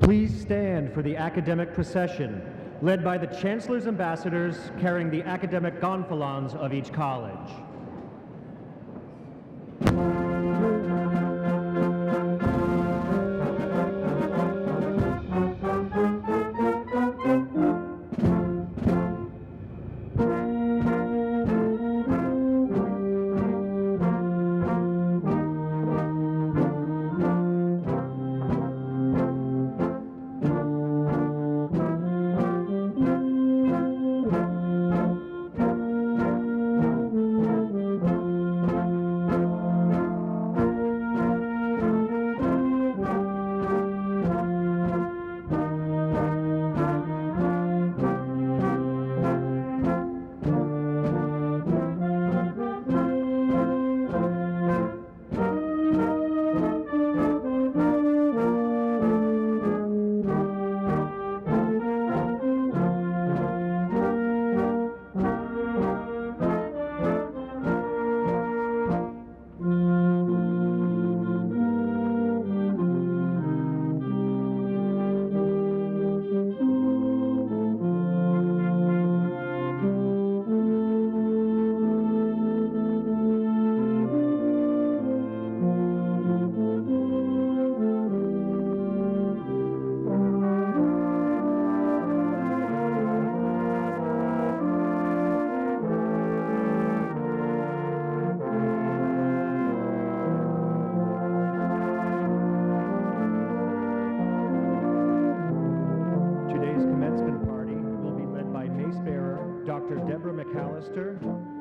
Please stand for the academic procession, led by the Chancellor's ambassadors carrying the academic gonfalons of each college.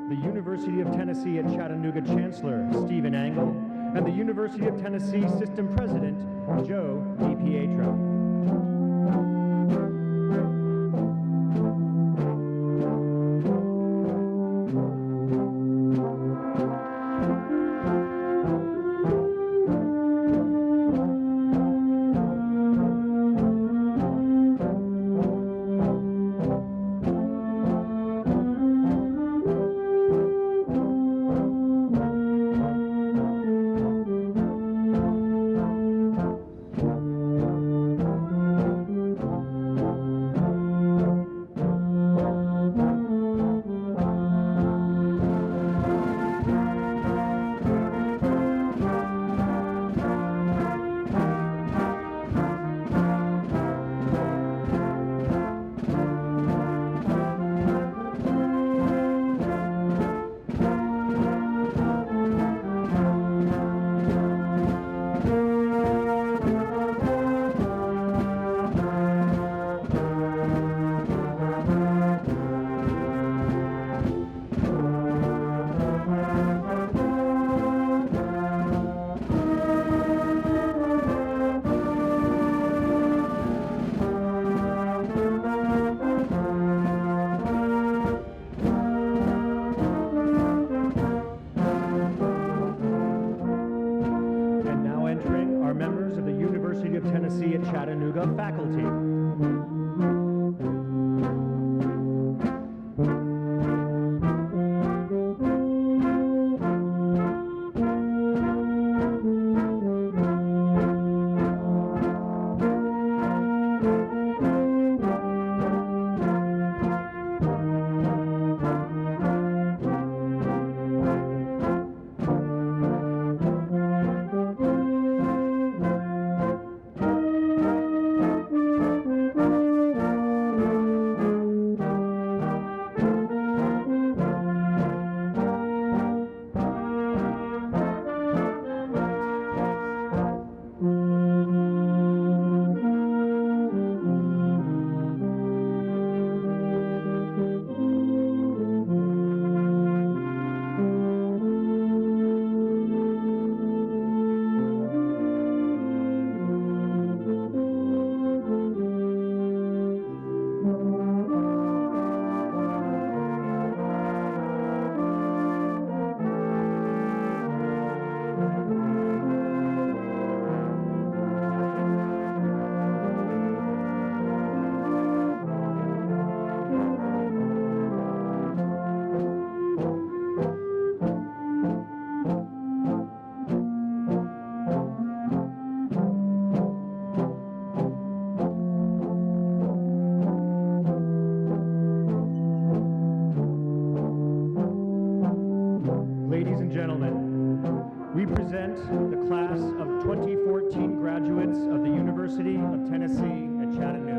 The University of Tennessee at Chattanooga Chancellor Stephen Angle, and the University of Tennessee System President Joe DiPietro. Tennessee at Chattanooga faculty. graduates of the University of Tennessee at Chattanooga.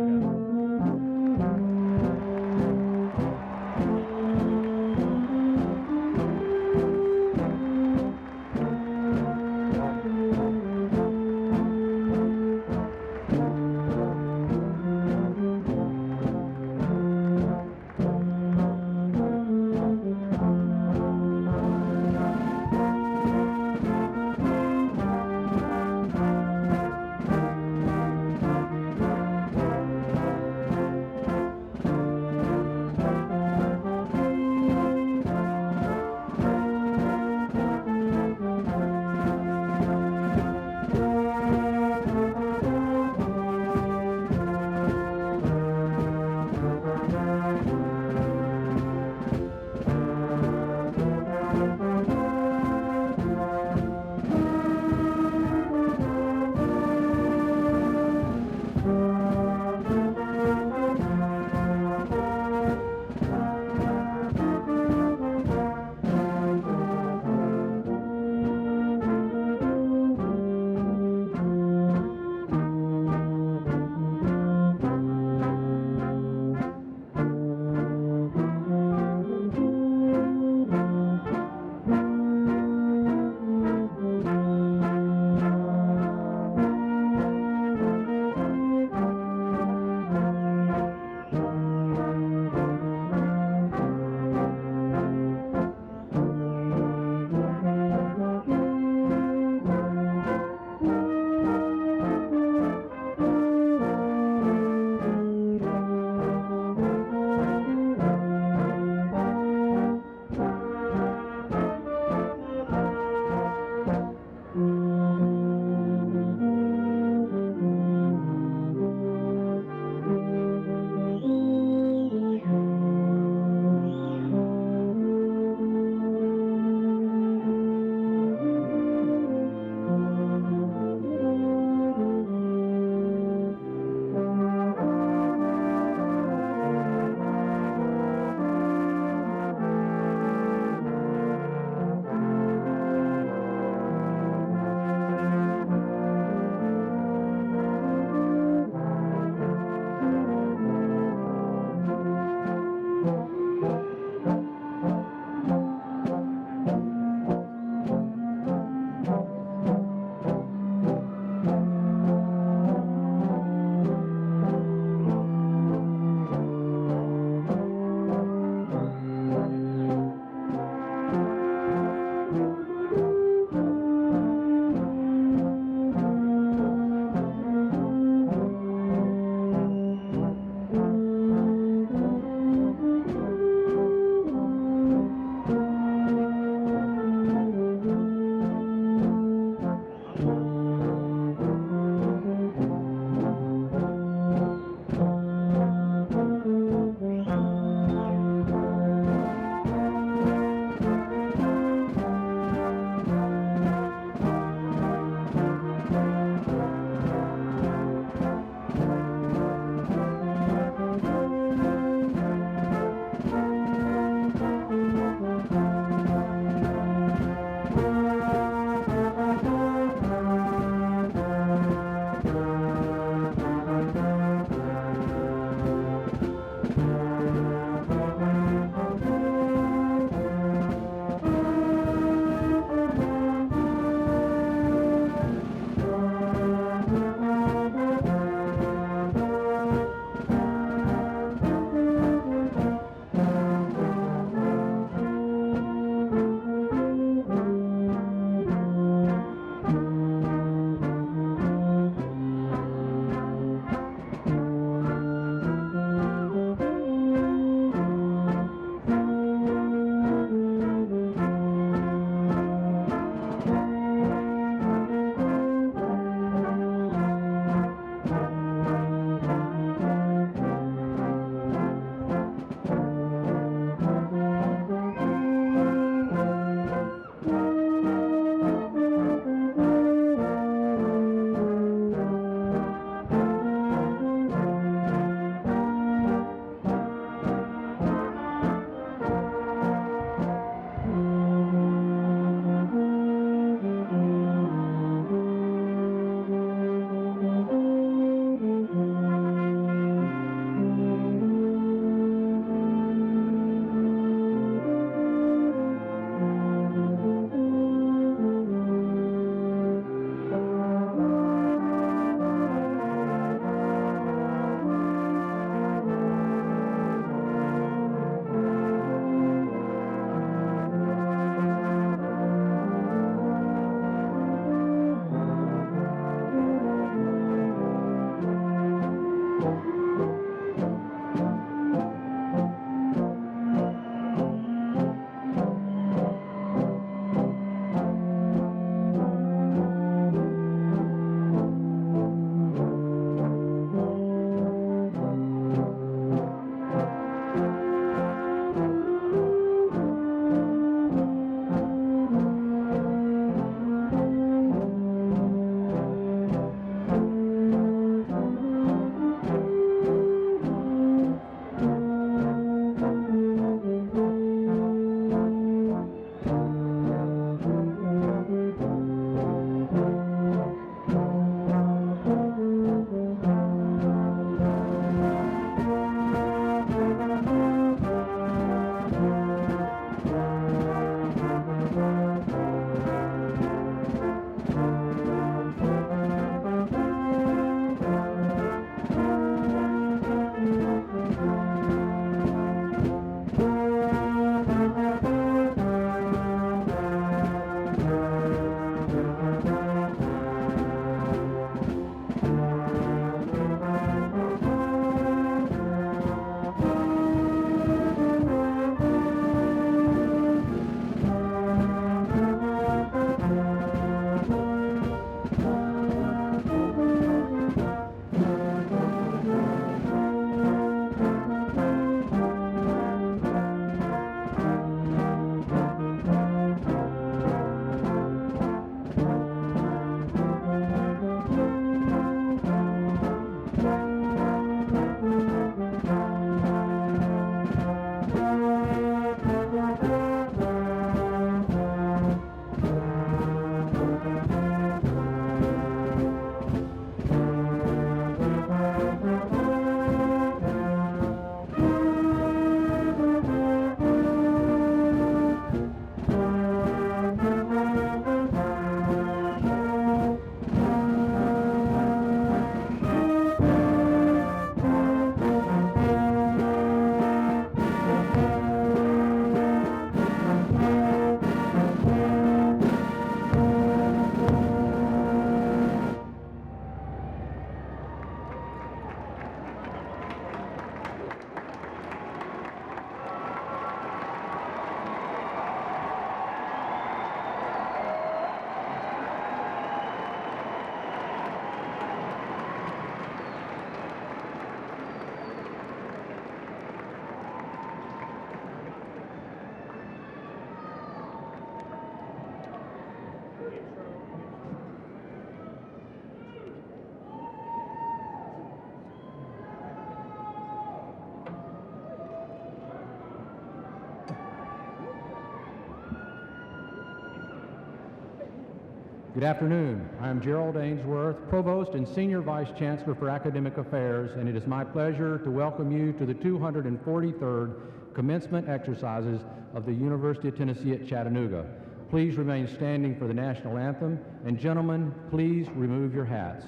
Good afternoon. I am Gerald Ainsworth, Provost and Senior Vice Chancellor for Academic Affairs, and it is my pleasure to welcome you to the 243rd Commencement exercises of the University of Tennessee at Chattanooga. Please remain standing for the national anthem, and gentlemen, please remove your hats.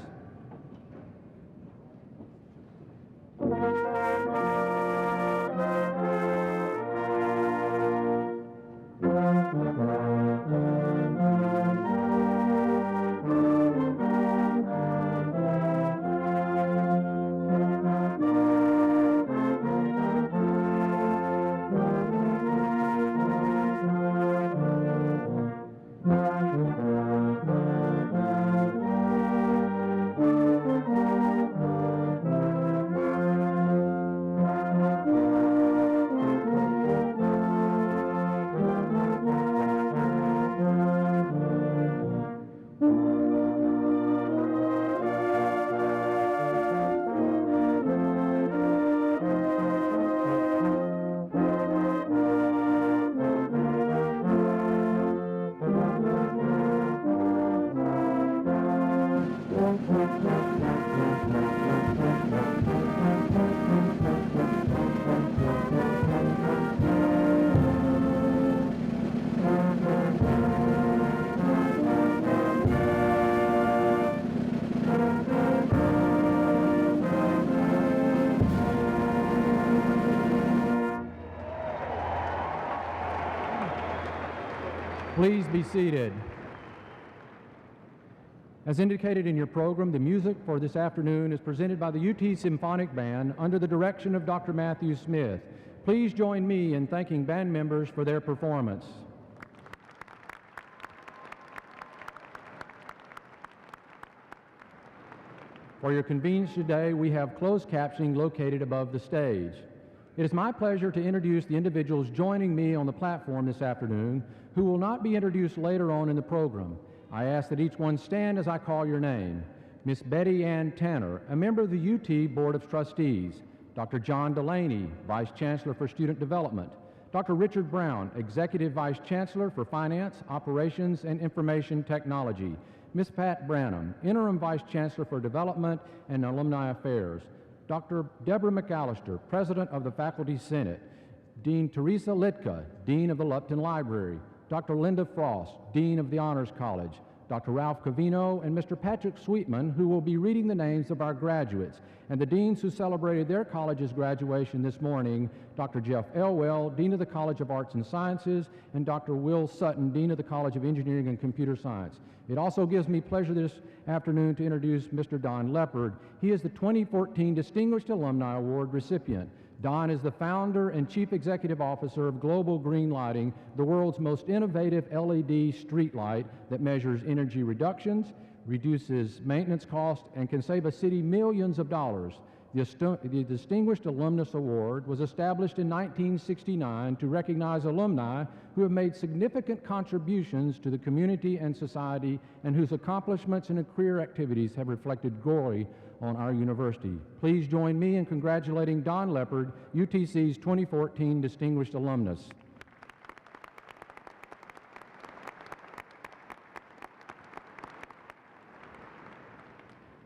Please be seated. As indicated in your program, the music for this afternoon is presented by the UT Symphonic Band under the direction of Dr. Matthew Smith. Please join me in thanking band members for their performance. For your convenience today, we have closed captioning located above the stage. It is my pleasure to introduce the individuals joining me on the platform this afternoon who will not be introduced later on in the program. I ask that each one stand as I call your name. Miss Betty Ann Tanner, a member of the UT Board of Trustees. Dr. John Delaney, Vice Chancellor for Student Development. Dr. Richard Brown, Executive Vice Chancellor for Finance, Operations, and Information Technology. Miss Pat Branham, Interim Vice Chancellor for Development and Alumni Affairs. Dr. Deborah McAllister, President of the Faculty Senate. Dean Teresa Litka, Dean of the Lupton Library. Dr. Linda Frost, Dean of the Honors College. Dr. Ralph Covino and Mr. Patrick Sweetman, who will be reading the names of our graduates, and the deans who celebrated their college's graduation this morning, Dr. Jeff Elwell, Dean of the College of Arts and Sciences, and Dr. Will Sutton, Dean of the College of Engineering and Computer Science. It also gives me pleasure this afternoon to introduce Mr. Don Leopard. He is the 2014 Distinguished Alumni Award recipient. Don is the founder and chief executive officer of Global Green Lighting, the world's most innovative LED street light that measures energy reductions, reduces maintenance costs, and can save a city millions of dollars. The Distinguished Alumnus Award was established in 1969 to recognize alumni who have made significant contributions to the community and society and whose accomplishments and career activities have reflected glory on our university. Please join me in congratulating Don Leopard, UTC's 2014 Distinguished Alumnus.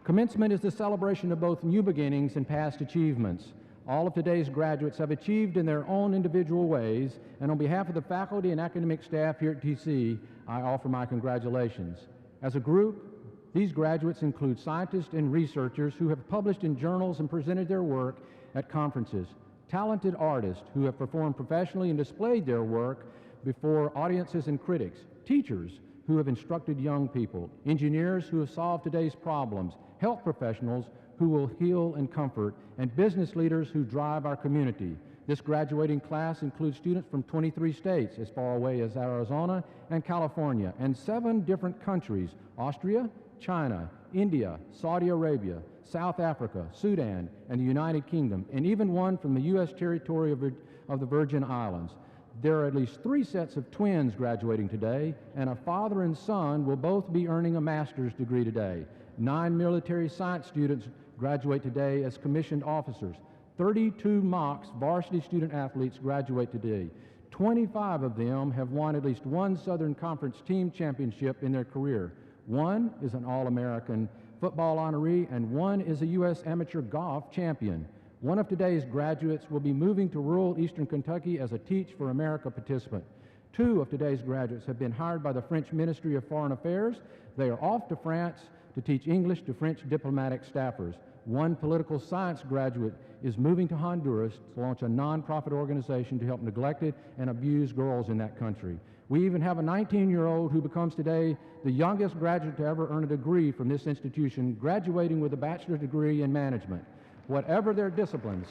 Commencement is the celebration of both new beginnings and past achievements. All of today's graduates have achieved in their own individual ways, and on behalf of the faculty and academic staff here at TC, I offer my congratulations. As a group, these graduates include scientists and researchers who have published in journals and presented their work at conferences, talented artists who have performed professionally and displayed their work before audiences and critics, teachers who have instructed young people, engineers who have solved today's problems, health professionals who will heal and comfort, and business leaders who drive our community. This graduating class includes students from 23 states as far away as Arizona and California, and 7 different countries: Austria, China, India, Saudi Arabia, South Africa, Sudan, and the United Kingdom, and even one from the U.S. territory of the Virgin Islands. There are at least 3 sets of twins graduating today, and a father and son will both be earning a master's degree today. 9 military science students graduate today as commissioned officers. 32 Mocs varsity student athletes graduate today. 25 of them have won at least one Southern Conference team championship in their career. One is an All-American football honoree, and one is a U.S. amateur golf champion. One of today's graduates will be moving to rural eastern Kentucky as a Teach for America participant. Two of today's graduates have been hired by the French Ministry of Foreign Affairs. They are off to France to teach English to French diplomatic staffers. One political science graduate is moving to Honduras to launch a nonprofit organization to help neglected and abused girls in that country. We even have a 19-year-old who becomes today the youngest graduate to ever earn a degree from this institution, graduating with a bachelor's degree in management. Whatever their disciplines,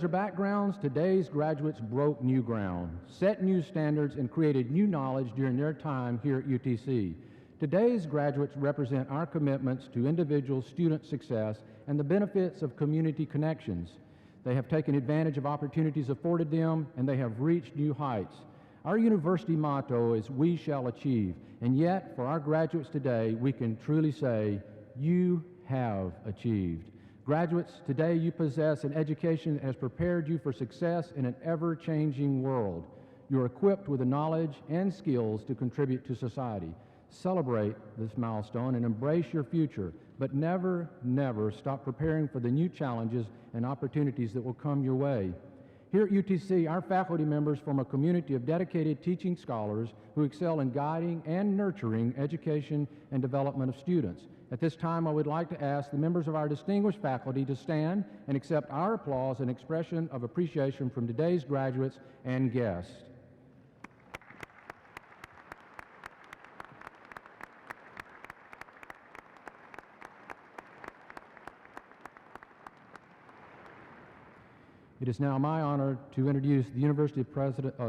or backgrounds, today's graduates broke new ground, set new standards, and created new knowledge during their time here at UTC. Today's graduates represent our commitments to individual student success and the benefits of community connections. They have taken advantage of opportunities afforded them, and they have reached new heights. Our university motto is "We shall achieve," and yet for our graduates today, we can truly say, "You have achieved." Graduates, today you possess an education that has prepared you for success in an ever-changing world. You're equipped with the knowledge and skills to contribute to society. Celebrate this milestone and embrace your future, but never, never stop preparing for the new challenges and opportunities that will come your way. Here at UTC, our faculty members form a community of dedicated teaching scholars who excel in guiding and nurturing education and development of students. At this time, I would like to ask the members of our distinguished faculty to stand and accept our applause and expression of appreciation from today's graduates and guests. It is now my honor to introduce the University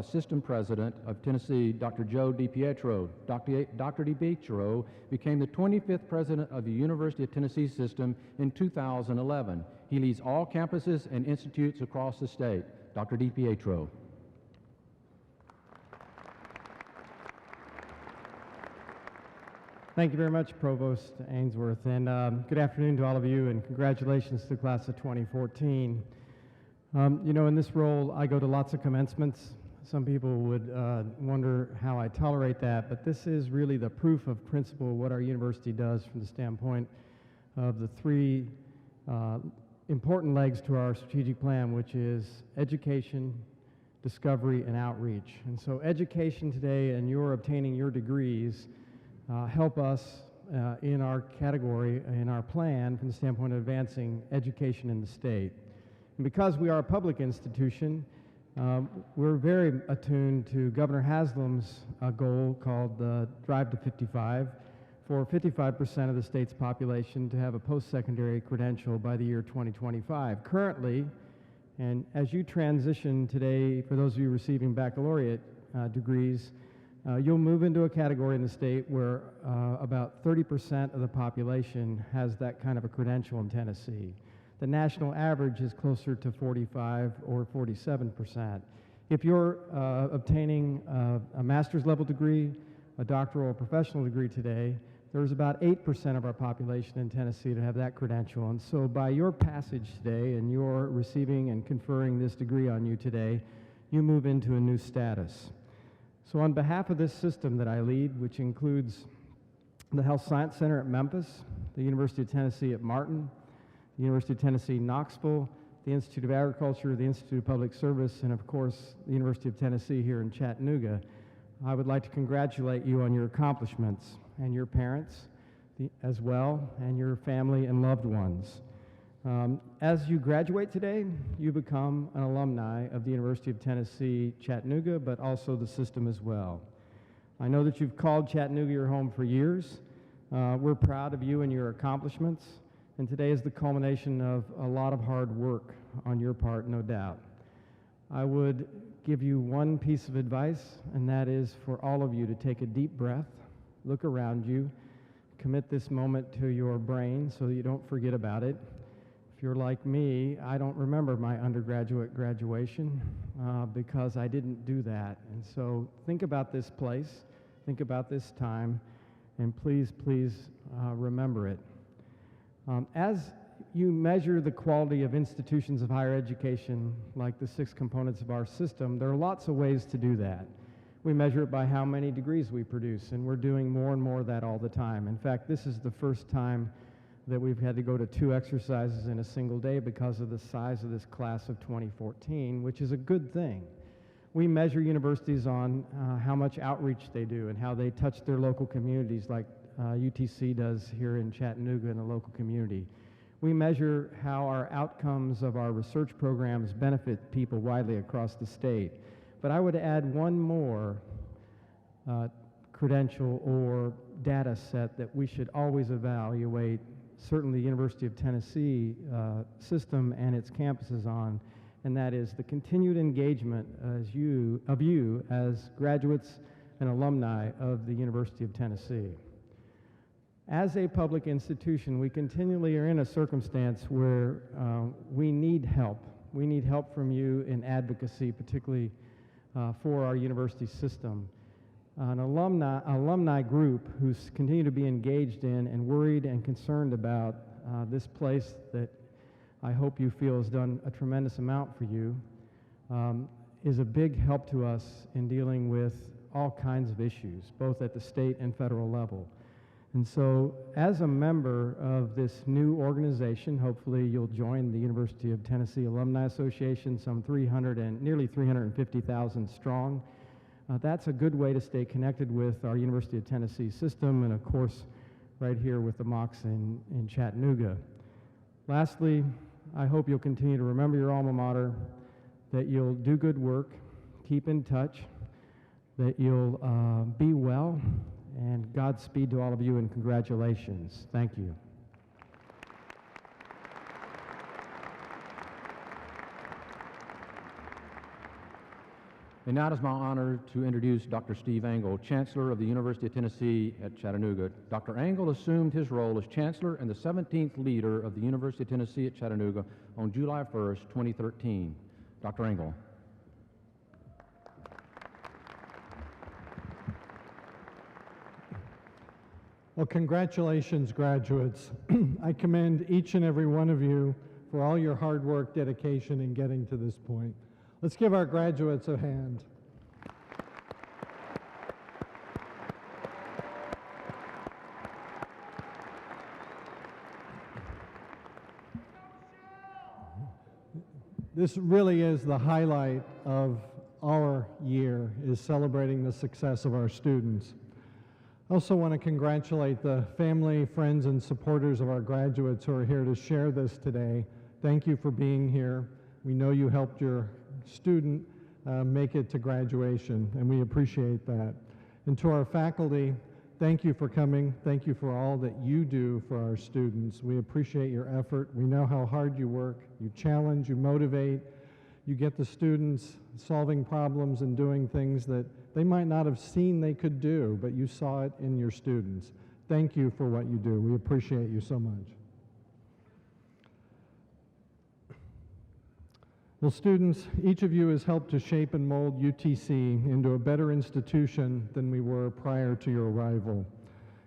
System President of Tennessee, Dr. Joe DiPietro. Dr. DiPietro became the 25th President of the University of Tennessee System in 2011. He leads all campuses and institutes across the state. Dr. DiPietro. Thank you very much, Provost Ainsworth, and good afternoon to all of you, and congratulations to the class of 2014. You know, in this role, I go to lots of commencements. Some people would wonder how I tolerate that, but this is really the proof of principle of what our university does from the standpoint of the three important legs to our strategic plan, which is education, discovery, and outreach. And so education today and your obtaining your degrees help us in our category, in our plan, from the standpoint of advancing education in the state. And because we are a public institution, we're very attuned to Governor Haslam's goal called Drive to 55, for 55% of the state's population to have a post-secondary credential by the year 2025. Currently, and as you transition today, for those of you receiving baccalaureate degrees, you'll move into a category in the state where about 30% of the population has that kind of a credential in Tennessee. The national average is closer to 45 or 47%. If you're obtaining a master's level degree, a doctoral or professional degree today, there's about 8% of our population in Tennessee that have that credential. And so by your passage today and your receiving and conferring this degree on you today, you move into a new status. So on behalf of this system that I lead, which includes the Health Science Center at Memphis, the University of Tennessee at Martin, the University of Tennessee Knoxville, the Institute of Agriculture, the Institute of Public Service, and of course, the University of Tennessee here in Chattanooga, I would like to congratulate you on your accomplishments, and your parents as well, and your family and loved ones. As you graduate today, you become an alumni of the University of Tennessee Chattanooga, but also the system as well. I know that you've called Chattanooga your home for years. We're proud of you and your accomplishments. And today is the culmination of a lot of hard work on your part, no doubt. I would give you one piece of advice, and that is for all of you to take a deep breath, look around you, commit this moment to your brain so that you don't forget about it. If you're like me, I don't remember my undergraduate graduation because I didn't do that. And so think about this place, think about this time, and please, please remember it. As you measure the quality of institutions of higher education, like the 6 components of our system, there are lots of ways to do that. We measure it by how many degrees we produce, and we're doing more and more of that all the time. In fact, this is the first time that we've had to go to 2 exercises in a single day because of the size of this class of 2014, which is a good thing. We measure universities on how much outreach they do and how they touch their local communities, like UTC does here in Chattanooga in the local community. We measure how our outcomes of our research programs benefit people widely across the state. But I would add one more credential or data set that we should always evaluate, certainly the University of Tennessee system and its campuses on, and that is the continued engagement of you as graduates and alumni of the University of Tennessee. As a public institution, we continually are in a circumstance where we need help. We need help from you in advocacy, particularly for our university system. An alumni group who's continue to be engaged in and worried and concerned about this place that I hope you feel has done a tremendous amount for you is a big help to us in dealing with all kinds of issues, both at the state and federal level. And so, as a member of this new organization, hopefully you'll join the University of Tennessee Alumni Association, nearly 350,000 strong. That's a good way to stay connected with our University of Tennessee system and, of course, right here with the Mocs in Chattanooga. Lastly, I hope you'll continue to remember your alma mater, that you'll do good work, keep in touch, that you'll be well, and Godspeed to all of you and congratulations. Thank you. And now it is my honor to introduce Dr. Steve Angle, Chancellor of the University of Tennessee at Chattanooga. Dr. Angle assumed his role as Chancellor and the 17th leader of the University of Tennessee at Chattanooga on July 1st, 2013. Dr. Angle. Well, congratulations, graduates. I commend each and every one of you for all your hard work, dedication in getting to this point. Let's give our graduates a hand. This really is the highlight of our year, is celebrating the success of our students. I also want to congratulate the family, friends, and supporters of our graduates who are here to share this today. Thank you for being here. We know you helped your student make it to graduation, and we appreciate that. And to our faculty, thank you for coming. Thank you for all that you do for our students. We appreciate your effort. We know how hard you work. You challenge, you motivate, you get the students solving problems and doing things that they might not have seen they could do, but you saw it in your students. Thank you for what you do. We appreciate you so much. Well, students, each of you has helped to shape and mold UTC into a better institution than we were prior to your arrival.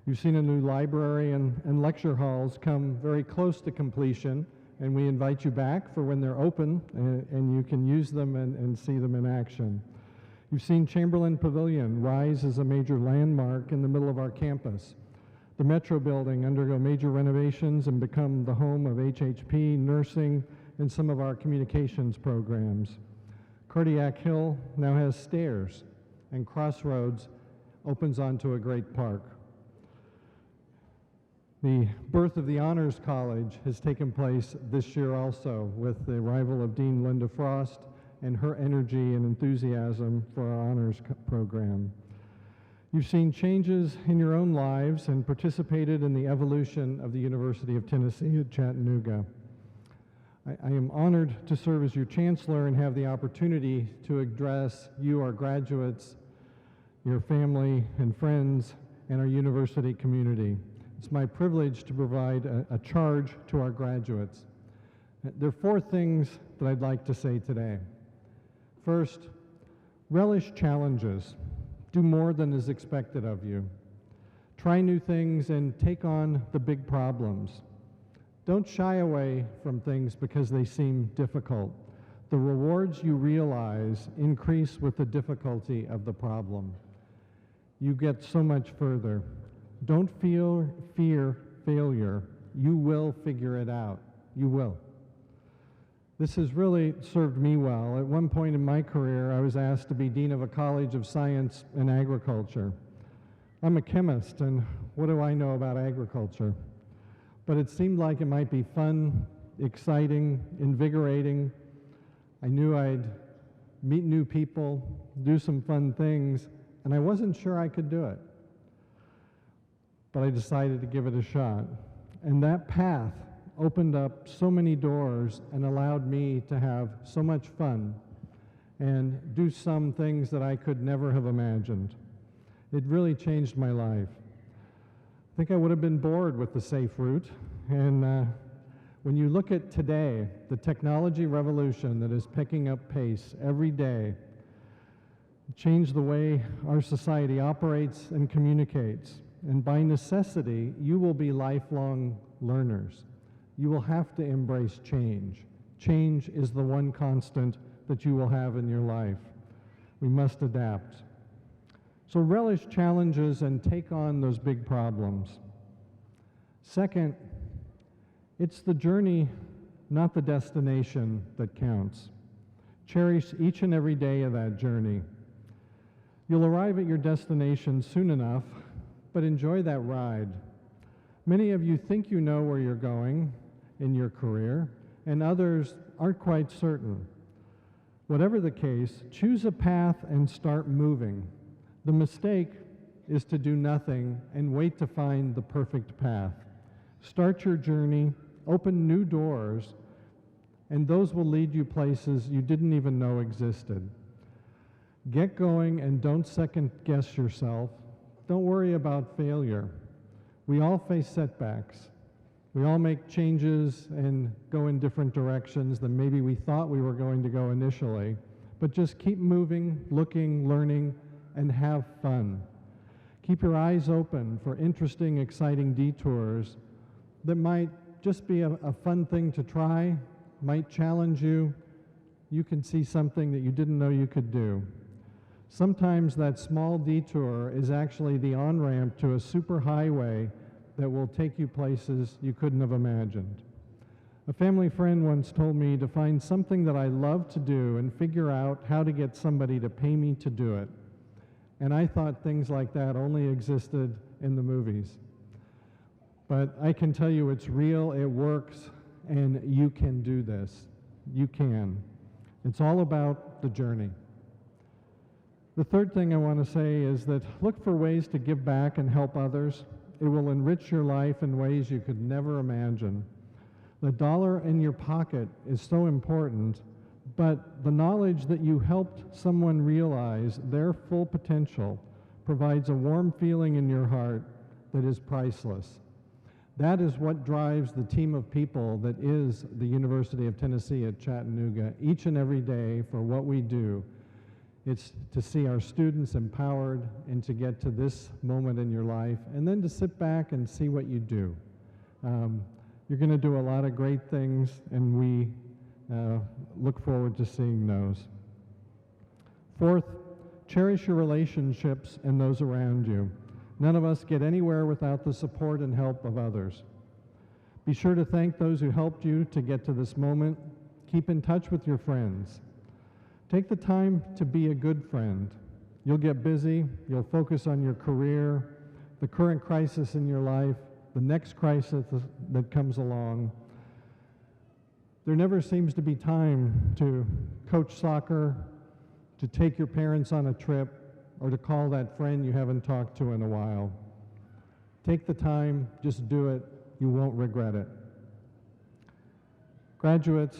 You've seen a new library and lecture halls come very close to completion, and we invite you back for when they're open and you can use them and see them in action. You've seen Chamberlain Pavilion rise as a major landmark in the middle of our campus. The Metro building undergo major renovations and become the home of HHP, nursing, and some of our communications programs. Cardiac Hill now has stairs, and Crossroads opens onto a great park. The birth of the Honors College has taken place this year also, with the arrival of Dean Linda Frost and her energy and enthusiasm for our honors program. You've seen changes in your own lives and participated in the evolution of the University of Tennessee at Chattanooga. I am honored to serve as your chancellor and have the opportunity to address you, our graduates, your family and friends, and our university community. It's my privilege to provide a charge to our graduates. There are 4 things that I'd like to say today. First, relish challenges. Do more than is expected of you. Try new things and take on the big problems. Don't shy away from things because they seem difficult. The rewards you realize increase with the difficulty of the problem. You get so much further. Don't fear failure. You will figure it out. You will. This has really served me well. At one point in my career, I was asked to be Dean of a College of Science and Agriculture. I'm a chemist, and what do I know about agriculture? But it seemed like it might be fun, exciting, invigorating. I knew I'd meet new people, do some fun things, and I wasn't sure I could do it. But I decided to give it a shot. And that path opened up so many doors and allowed me to have so much fun and do some things that I could never have imagined. It really changed my life. I think I would have been bored with the safe route. And when you look at today, the technology revolution that is picking up pace every day, changed the way our society operates and communicates. And by necessity, you will be lifelong learners. You will have to embrace change. Change is the one constant that you will have in your life. We must adapt. So relish challenges and take on those big problems. Second, it's the journey, not the destination, that counts. Cherish each and every day of that journey. You'll arrive at your destination soon enough, but enjoy that ride. Many of you think you know where you're going in your career, and others aren't quite certain. Whatever the case, choose a path and start moving. The mistake is to do nothing and wait to find the perfect path. Start your journey, open new doors, and those will lead you places you didn't even know existed. Get going and don't second guess yourself. Don't worry about failure. We all face setbacks. We all make changes and go in different directions than maybe we thought we were going to go initially. But just keep moving, looking, learning, and have fun. Keep your eyes open for interesting, exciting detours that might just be a fun thing to try, might challenge you. You can see something that you didn't know you could do. Sometimes that small detour is actually the on-ramp to a superhighway that will take you places you couldn't have imagined. A family friend once told me to find something that I love to do and figure out how to get somebody to pay me to do it. And I thought things like that only existed in the movies. But I can tell you it's real, it works, and you can do this. You can. It's all about the journey. The third thing I want to say is that look for ways to give back and help others. It will enrich your life in ways you could never imagine. The dollar in your pocket is so important, but the knowledge that you helped someone realize their full potential provides a warm feeling in your heart that is priceless. That is what drives the team of people that is the University of Tennessee at Chattanooga each and every day for what we do. It's to see our students empowered and to get to this moment in your life and then to sit back and see what you do. You're going to do a lot of great things, and we look forward to seeing those. Fourth, cherish your relationships and those around you. None of us get anywhere without the support and help of others. Be sure to thank those who helped you to get to this moment. Keep in touch with your friends. Take the time to be a good friend. You'll get busy, you'll focus on your career, the current crisis in your life, the next crisis that comes along. There never seems to be time to coach soccer, to take your parents on a trip, or to call that friend you haven't talked to in a while. Take the time, just do it, you won't regret it. Graduates,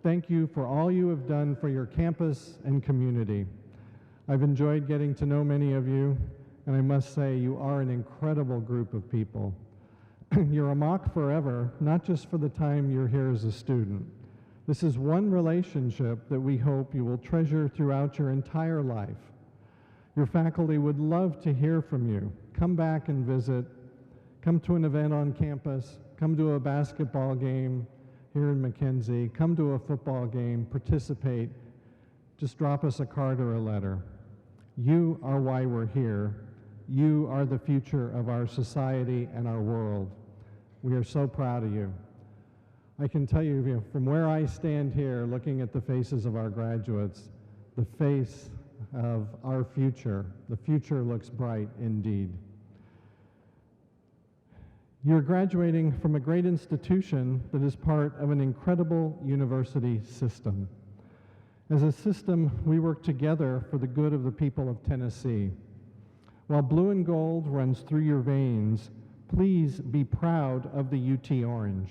thank you for all you have done for your campus and community. I've enjoyed getting to know many of you, and I must say you are an incredible group of people. You're a mock forever, not just for the time you're here as a student. This is one relationship that we hope you will treasure throughout your entire life. Your faculty would love to hear from you. Come back and visit. Come to an event on campus. come to a basketball game here in McKenzie, come to a football game, participate, just drop us a card or a letter. You are why we're here. You are the future of our society and our world. We are so proud of you. I can tell you, from where I stand here, looking at the faces of our graduates, the face of our future, the future looks bright indeed. You're graduating from a great institution that is part of an incredible university system. As a system, we work together for the good of the people of Tennessee. While blue and gold runs through your veins, please be proud of the UT Orange.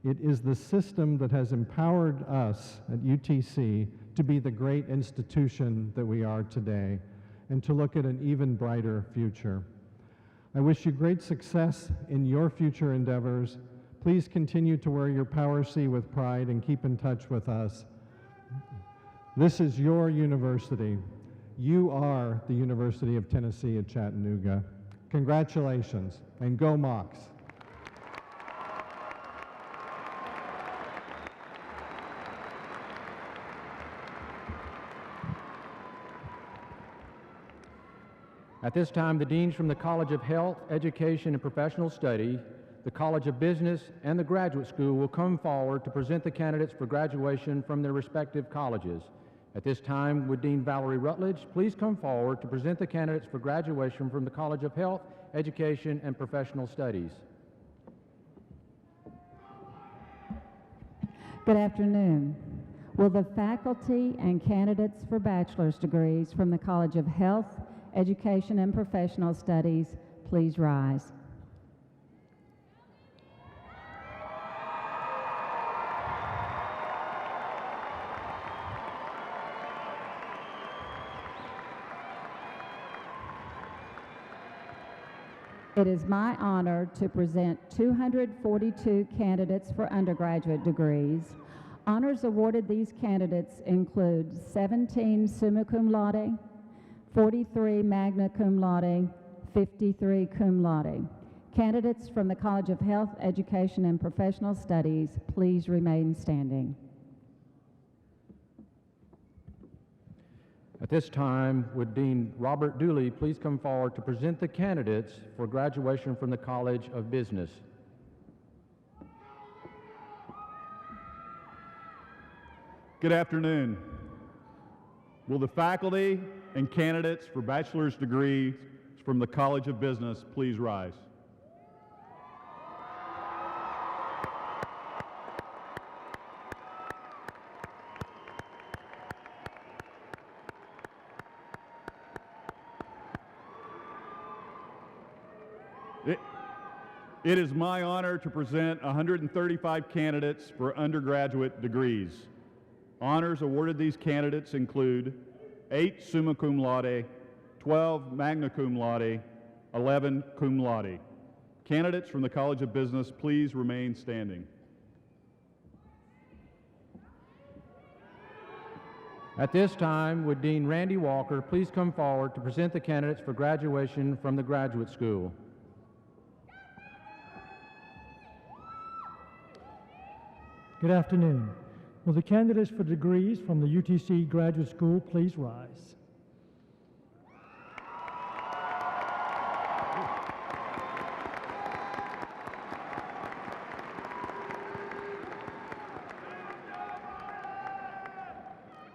It is the system that has empowered us at UTC to be the great institution that we are today and to look at an even brighter future. I wish you great success in your future endeavors. Please continue to wear your Power C with pride and keep in touch with us. This is your university. You are the University of Tennessee at Chattanooga. Congratulations, and go Mocs. At this time, the deans from the College of Health, Education, and Professional Study, the College of Business, and the Graduate School will come forward to present the candidates for graduation from their respective colleges. At this time, would Dean Valerie Rutledge please come forward to present the candidates for graduation from the College of Health, Education, and Professional Studies. Good afternoon. Will the faculty and candidates for bachelor's degrees from the College of Health, Education, and Professional Studies please rise? It is my honor to present 242 candidates for undergraduate degrees. Honors awarded these candidates include 17 summa cum laude, 43 magna cum laude, 53 cum laude. Candidates from the College of Health, Education, and Professional Studies, please remain standing. At this time, would Dean Robert Dooley please come forward to present the candidates for graduation from the College of Business. Good afternoon. Will the faculty and candidates for bachelor's degrees from the College of Business please rise? It is my honor to present 135 candidates for undergraduate degrees. Honors awarded these candidates include 8 summa cum laude, 12 magna cum laude, 11 cum laude. Candidates from the College of Business, please remain standing. At this time, would Dean Randy Walker please come forward to present the candidates for graduation from the Graduate School. Good afternoon. Will the candidates for degrees from the UTC Graduate School please rise?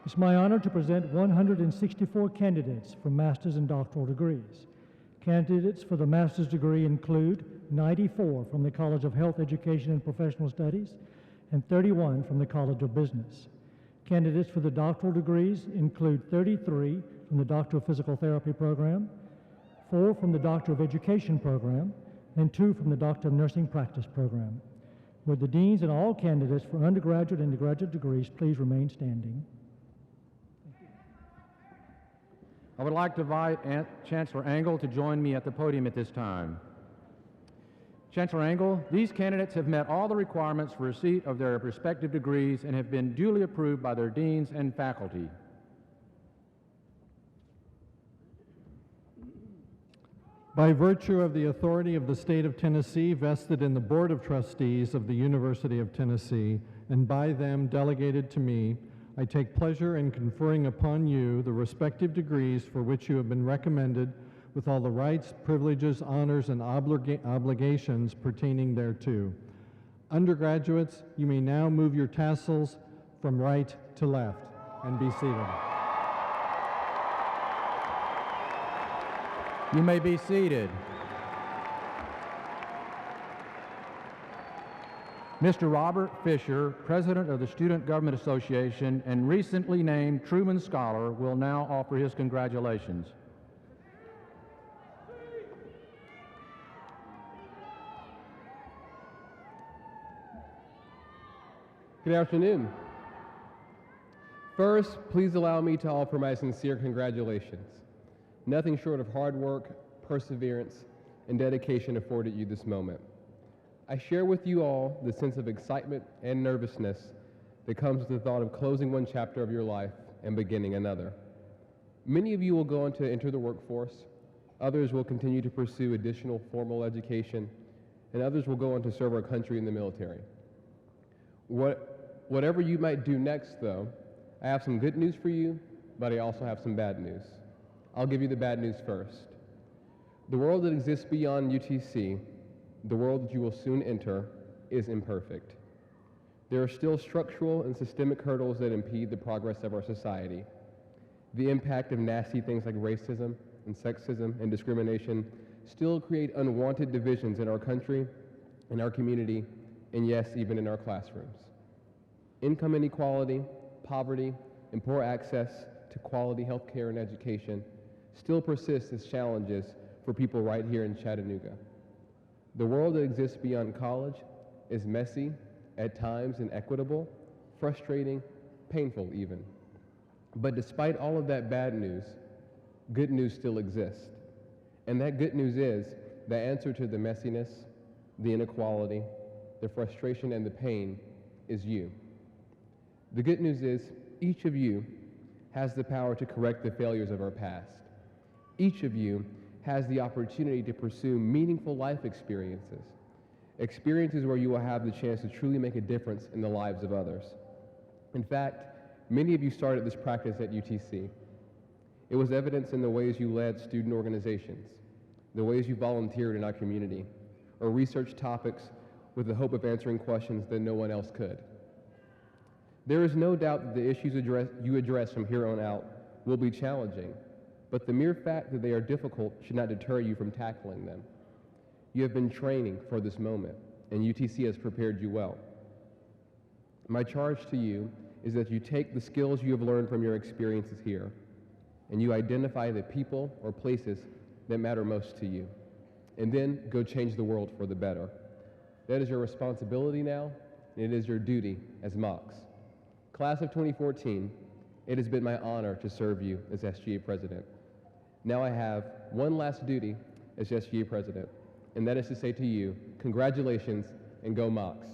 It's my honor to present 164 candidates for master's and doctoral degrees. Candidates for the master's degree include 94 from the College of Health, Education, and Professional Studies, and 31 from the College of Business. Candidates for the doctoral degrees include 33 from the Doctor of Physical Therapy program, 4 from the Doctor of Education program, and 2 from the Doctor of Nursing Practice program. Would the deans and all candidates for undergraduate and graduate degrees please remain standing? I would like to invite Chancellor Angle to join me at the podium at this time. Chancellor Angle, these candidates have met all the requirements for receipt of their respective degrees and have been duly approved by their deans and faculty. By virtue of the authority of the State of Tennessee vested in the Board of Trustees of the University of Tennessee, and by them delegated to me, I take pleasure in conferring upon you the respective degrees for which you have been recommended, with all the rights, privileges, honors, and obligations pertaining thereto. Undergraduates, you may now move your tassels from right to left and be seated. You may be seated. Mr. Robert Fisher, President of the Student Government Association and recently named Truman Scholar, will now offer his congratulations. Good afternoon. First, please allow me to offer my sincere congratulations. Nothing short of hard work, perseverance, and dedication afforded you this moment. I share with you all the sense of excitement and nervousness that comes with the thought of closing one chapter of your life and beginning another. Many of you will go on to enter the workforce, others will continue to pursue additional formal education, and others will go on to serve our country in the military. Whatever you might do next, though, I have some good news for you, but I also have some bad news. I'll give you the bad news first. The world that exists beyond UTC, the world that you will soon enter, is imperfect. There are still structural and systemic hurdles that impede the progress of our society. The impact of nasty things like racism and sexism and discrimination still create unwanted divisions in our country, in our community, and yes, even in our classrooms. Income inequality, poverty, and poor access to quality health care and education still persist as challenges for people right here in Chattanooga. The world that exists beyond college is messy, at times inequitable, frustrating, painful even. But despite all of that bad news, good news still exists. And that good news is the answer to the messiness, the inequality, the frustration, and the pain is you. The good news is each of you has the power to correct the failures of our past. Each of you has the opportunity to pursue meaningful life experiences, experiences where you will have the chance to truly make a difference in the lives of others. In fact, many of you started this practice at UTC. It was evidenced in the ways you led student organizations, the ways you volunteered in our community, or researched topics with the hope of answering questions that no one else could. There is no doubt that the issues you address from here on out will be challenging, but the mere fact that they are difficult should not deter you from tackling them. You have been training for this moment, and UTC has prepared you well. My charge to you is that you take the skills you have learned from your experiences here, and you identify the people or places that matter most to you, and then go change the world for the better. That is your responsibility now, and it is your duty as Mox. Class of 2014, it has been my honor to serve you as SGA President. Now I have one last duty as SGA President, and that is to say to you, congratulations and go Mox.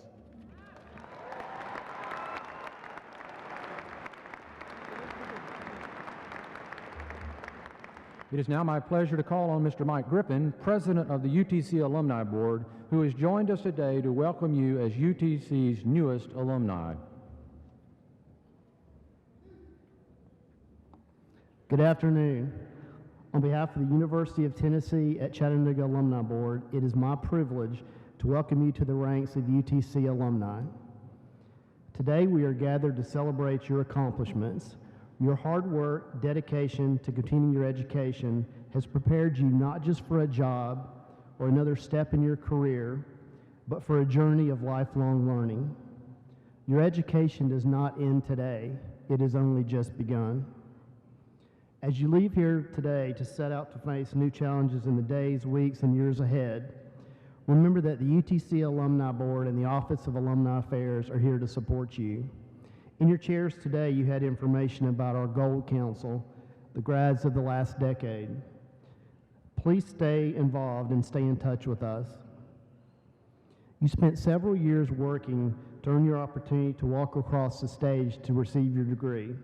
It is now my pleasure to call on Mr. Mike Griffin, President of the UTC Alumni Board, who has joined us today to welcome you as UTC's newest alumni. Good afternoon. On behalf of the University of Tennessee at Chattanooga Alumni Board, it is my privilege to welcome you to the ranks of UTC alumni. Today we are gathered to celebrate your accomplishments. Your hard work, dedication to continue your education has prepared you not just for a job or another step in your career, but for a journey of lifelong learning. Your education does not end today. It has only just begun. As you leave here today to set out to face new challenges in the days, weeks, and years ahead, remember that the UTC Alumni Board and the Office of Alumni Affairs are here to support you. In your chairs today, you had information about our Gold Council, the grads of the last decade. Please stay involved and stay in touch with us. You spent several years working to earn your opportunity to walk across the stage to receive your degree.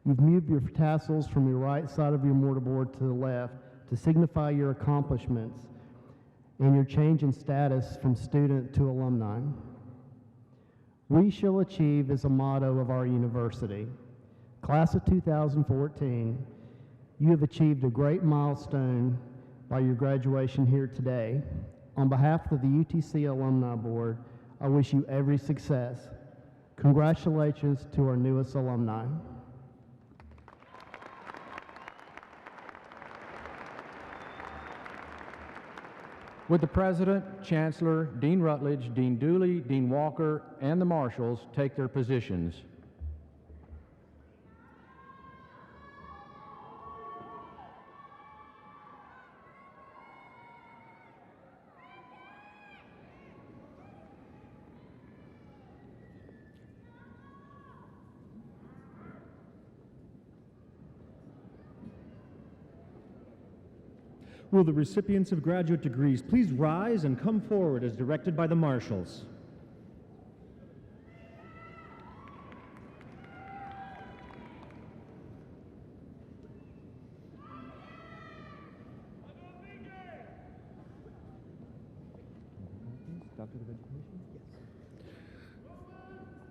You've moved your tassels from your right side of your mortarboard to the left to signify your accomplishments and your change in status from student to alumni. We shall achieve is a motto of our university. Class of 2014, you have achieved a great milestone by your graduation here today. On behalf of the UTC Alumni Board, I wish you every success. Congratulations to our newest alumni. Would the President, Chancellor, Dean Rutledge, Dean Dooley, Dean Walker, and the Marshals take their positions? Will the recipients of graduate degrees please rise and come forward as directed by the marshals?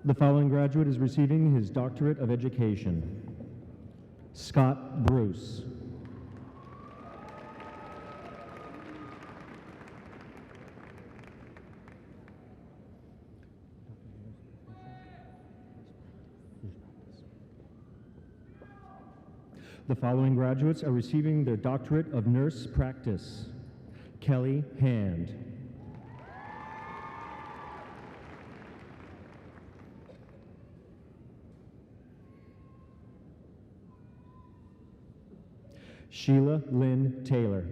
The following graduate is receiving his Doctorate of Education. Scott Bruce. The following graduates are receiving their Doctorate of Nurse Practice. Kelly Hand. Sheila Lynn Taylor.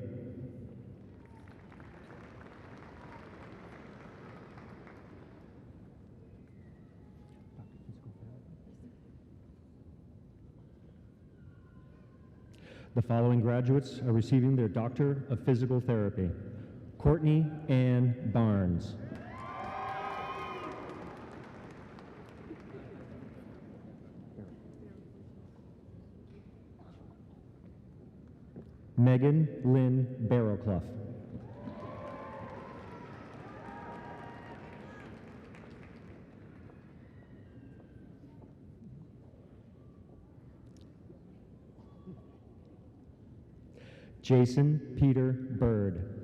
The following graduates are receiving their Doctor of Physical Therapy. Courtney Ann Barnes. Megan Lynn Barrowclough. Jason Peter Bird.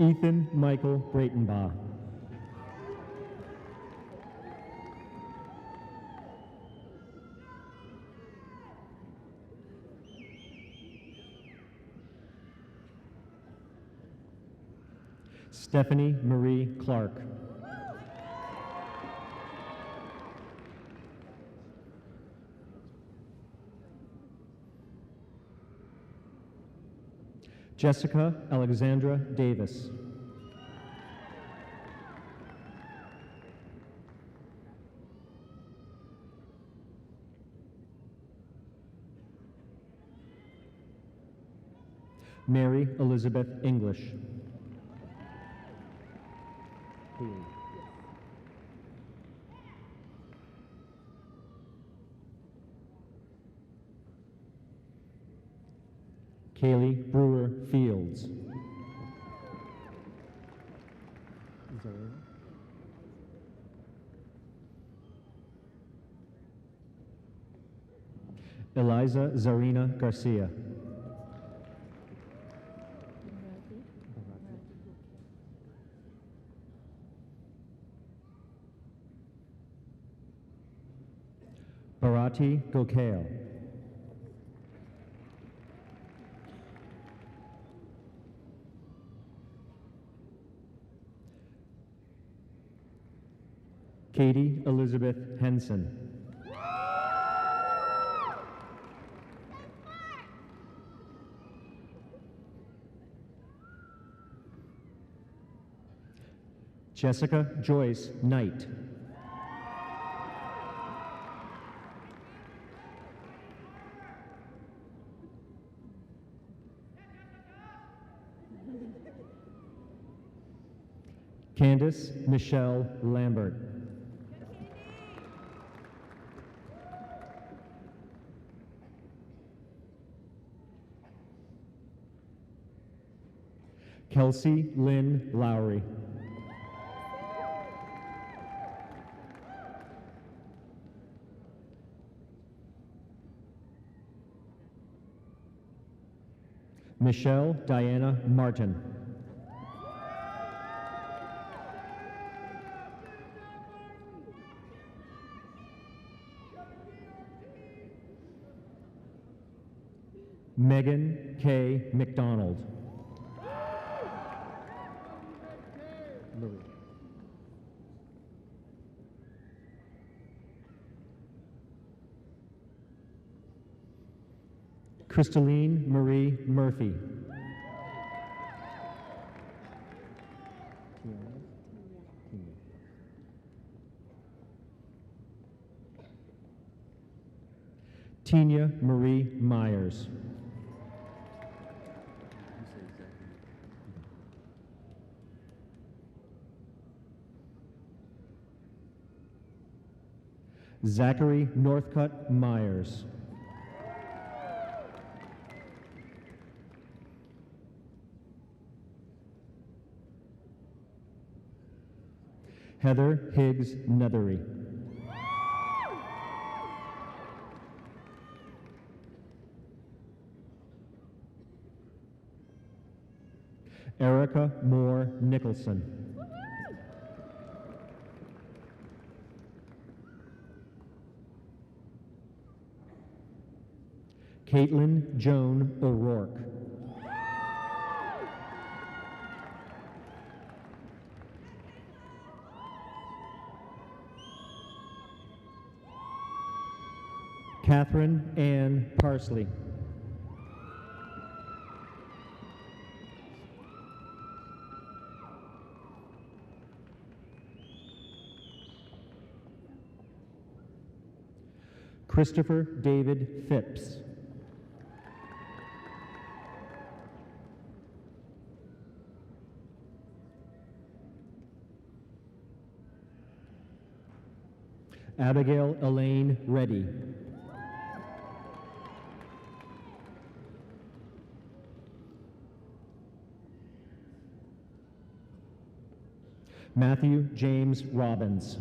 Ethan Michael Breitenbaugh. Stephanie Marie Clark. Jessica Alexandra Davis. Mary Elizabeth English. Kaylee Brewer Fields. Eliza Zarina Garcia. Bharati Gokhale. Katie Elizabeth Henson. Jessica Joyce Knight. Candace Michelle Lambert. Kelsey Lynn Lowry. Michelle Diana Martin. Megan K. McDonald. Crystalline Marie Murphy. Tina Marie Myers. Zachary Northcutt Myers. Heather Higgs Nethery. Erica Moore Nicholson. Caitlin Joan O'Rourke. Catherine Ann Parsley. Christopher David Phipps. Abigail Elaine Reddy. Matthew James Robbins.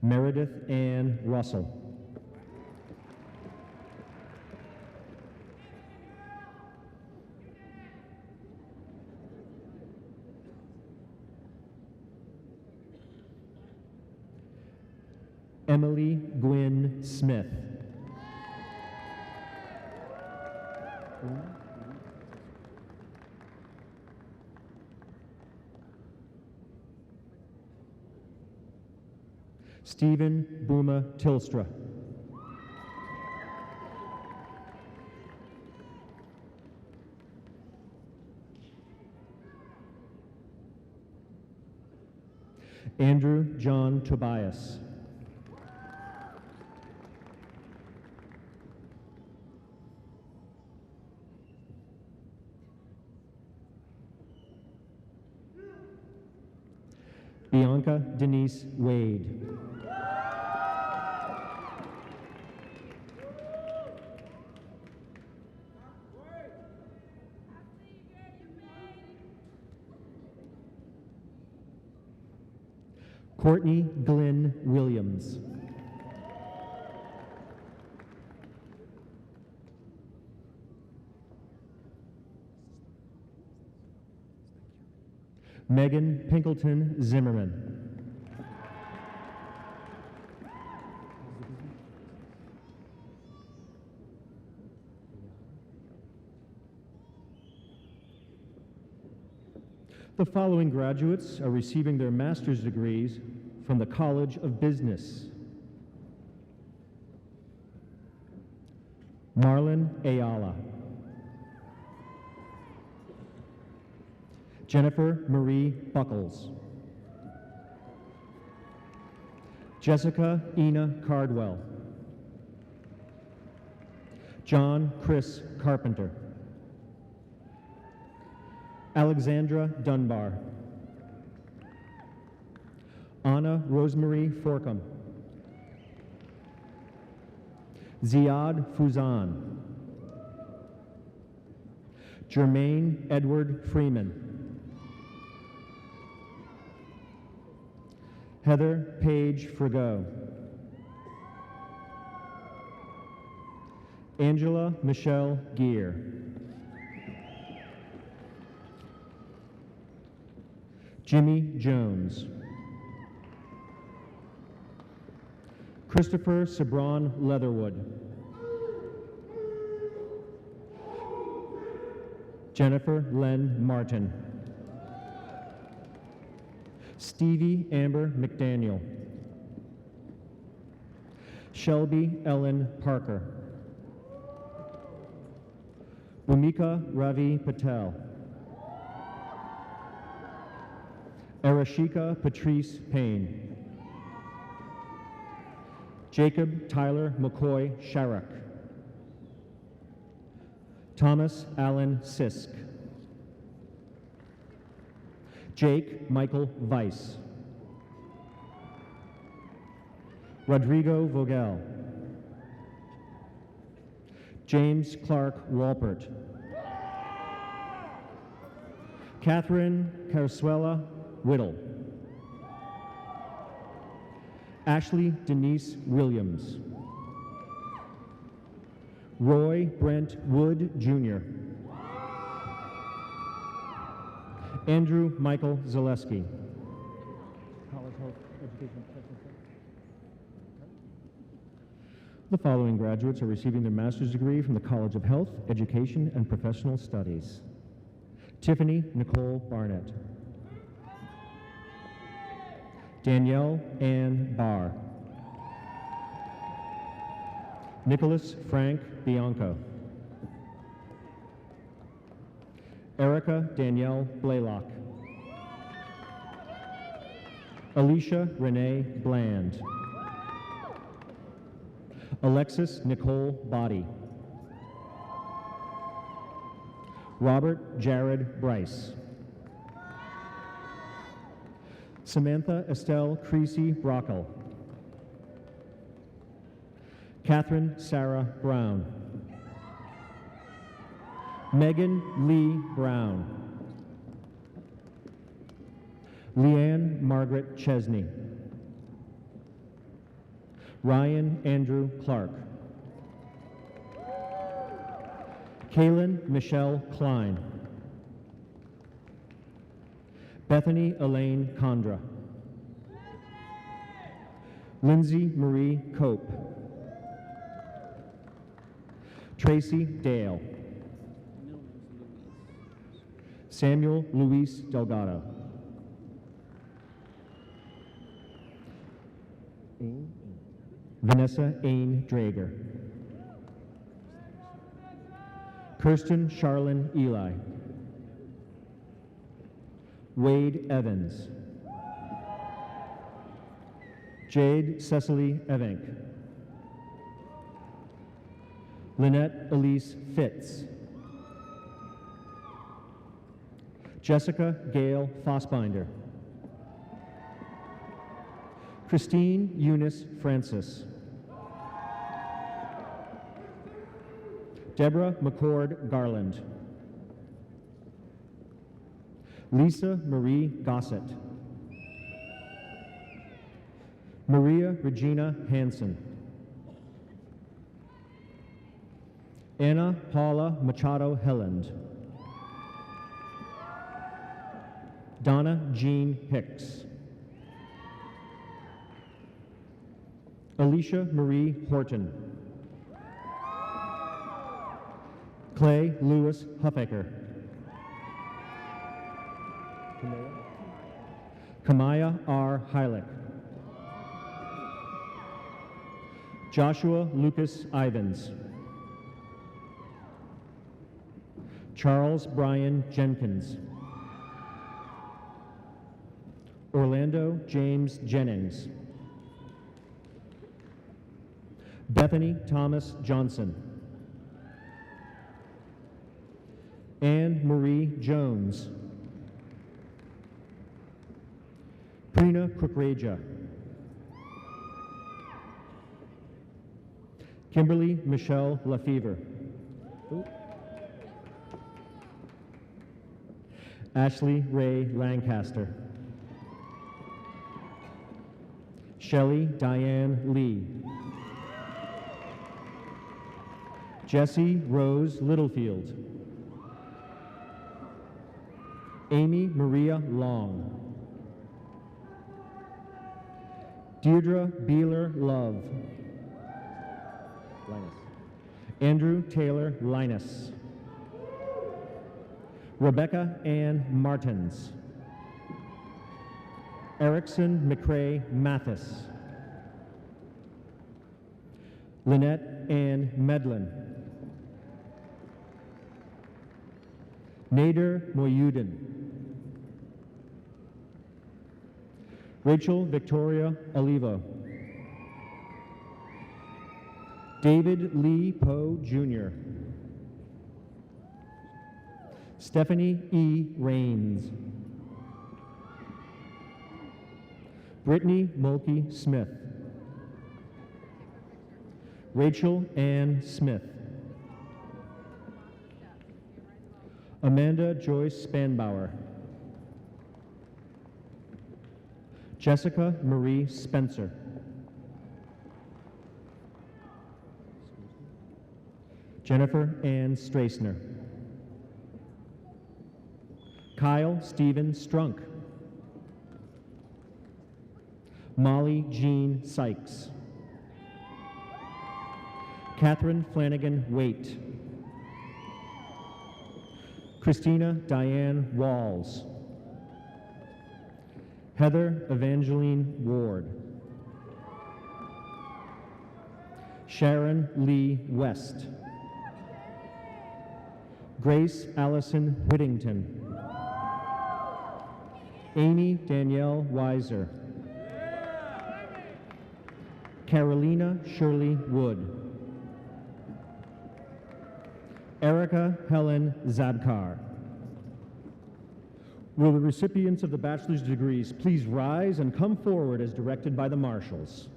Meredith Ann Russell. Emily Gwynn Smith. Stephen Booma Tilstra. Andrew John Tobias. Bianca Denise Wade. Courtney Glenn Williams. Megan Pinkleton Zimmerman. The following graduates are receiving their master's degrees from the College of Business. Marlon Ayala. Jennifer Marie Buckles. Jessica Ina Cardwell. John Chris Carpenter. Alexandra Dunbar. Anna Rosemary Forcum. Ziad Fuzan. Jermaine Edward Freeman. Heather Page Frigo. Angela Michelle Gear. Jimmy Jones. Christopher Sabron Leatherwood. Jennifer Len Martin. Stevie Amber McDaniel. Shelby Ellen Parker. Bhumika Ravi Patel. Arashika Patrice Payne. Jacob Tyler McCoy Sharrock. Thomas Allen Sisk. Jake Michael Weiss. Rodrigo Vogel. James Clark Walpert. Catherine Carsuela Whittle. Ashley Denise Williams. Roy Brent Wood, Jr. Andrew Michael Zaleski. The following graduates are receiving their master's degree from the College of Health, Education, and Professional Studies. Tiffany Nicole Barnett. Danielle Ann Barr. Nicholas Frank Bianco. Erica Danielle Blaylock. Alicia Renee Bland. Alexis Nicole Body. Robert Jared Bryce. Samantha Estelle Creasy Brockle. Catherine Sarah Brown. Megan Lee Brown. Leanne Margaret Chesney. Ryan Andrew Clark. Kaylin Michelle Klein. Bethany Elaine Condra. Lindsay Marie Cope. Tracy Dale. Samuel Luis Delgado. Vanessa Ain Drager. Kirsten Charlene Eli. Wade Evans. Jade Cecily Evank. Lynette Elise Fitz. Jessica Gail Fossbinder. Christine Eunice Francis. Deborah McCord Garland. Lisa Marie Gossett. Maria Regina Hansen. Anna Paula Machado Helland. Donna Jean Hicks. Alicia Marie Horton. Clay Lewis Huffaker. Kamaya R. Heilich. Joshua Lucas Ivans. Charles Brian Jenkins. Orlando James Jennings. Bethany Thomas Johnson. Anne Marie Jones, Prina Kukreja, Kimberly Michelle Lefevre, Ashley Ray Lancaster, Shelley Diane Lee, Jessie Rose Littlefield, Amy Maria Long, Deirdre Beeler Love, Andrew Taylor Linus, Rebecca Ann Martins, Erickson McCrae Mathis, Lynette Ann Medlin, Nader Moyudin, Rachel Victoria Olivo, David Lee Poe Jr., Stephanie E. Rains, Brittany Mulkey Smith, Rachel Ann Smith, Amanda Joyce Spanbauer, Jessica Marie Spencer, Jennifer Ann Strassner, Kyle Stephen Strunk, Molly Jean Sykes, Catherine Flanagan Waite, Christina Diane Walls, Heather Evangeline Ward, Sharon Lee West, Grace Allison Whittington, Amy Danielle Weiser, Carolina Shirley Wood, Erica Helen Zabkar. Will the recipients of the bachelor's degrees please rise and come forward as directed by the marshals?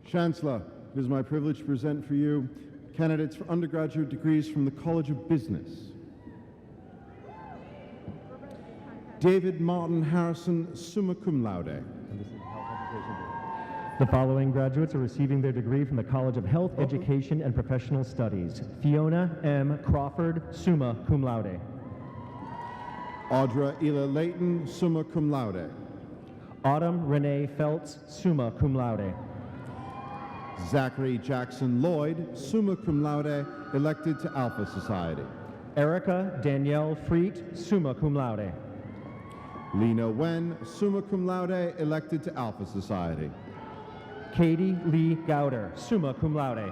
Chancellor, it is my privilege to present for you candidates for undergraduate degrees from the College of Business. David Martin Harrison, summa cum laude. The following graduates are receiving their degree from the College of Health, Education, and Professional Studies. Fiona M. Crawford, summa cum laude. Audra Ela Layton, summa cum laude. Autumn Renee Feltz, summa cum laude. Zachary Jackson Lloyd, summa cum laude, elected to Alpha Society. Erica Danielle Freet, summa cum laude. Lena Wen, summa cum laude, elected to Alpha Society. Katie Lee Gowder, summa cum laude.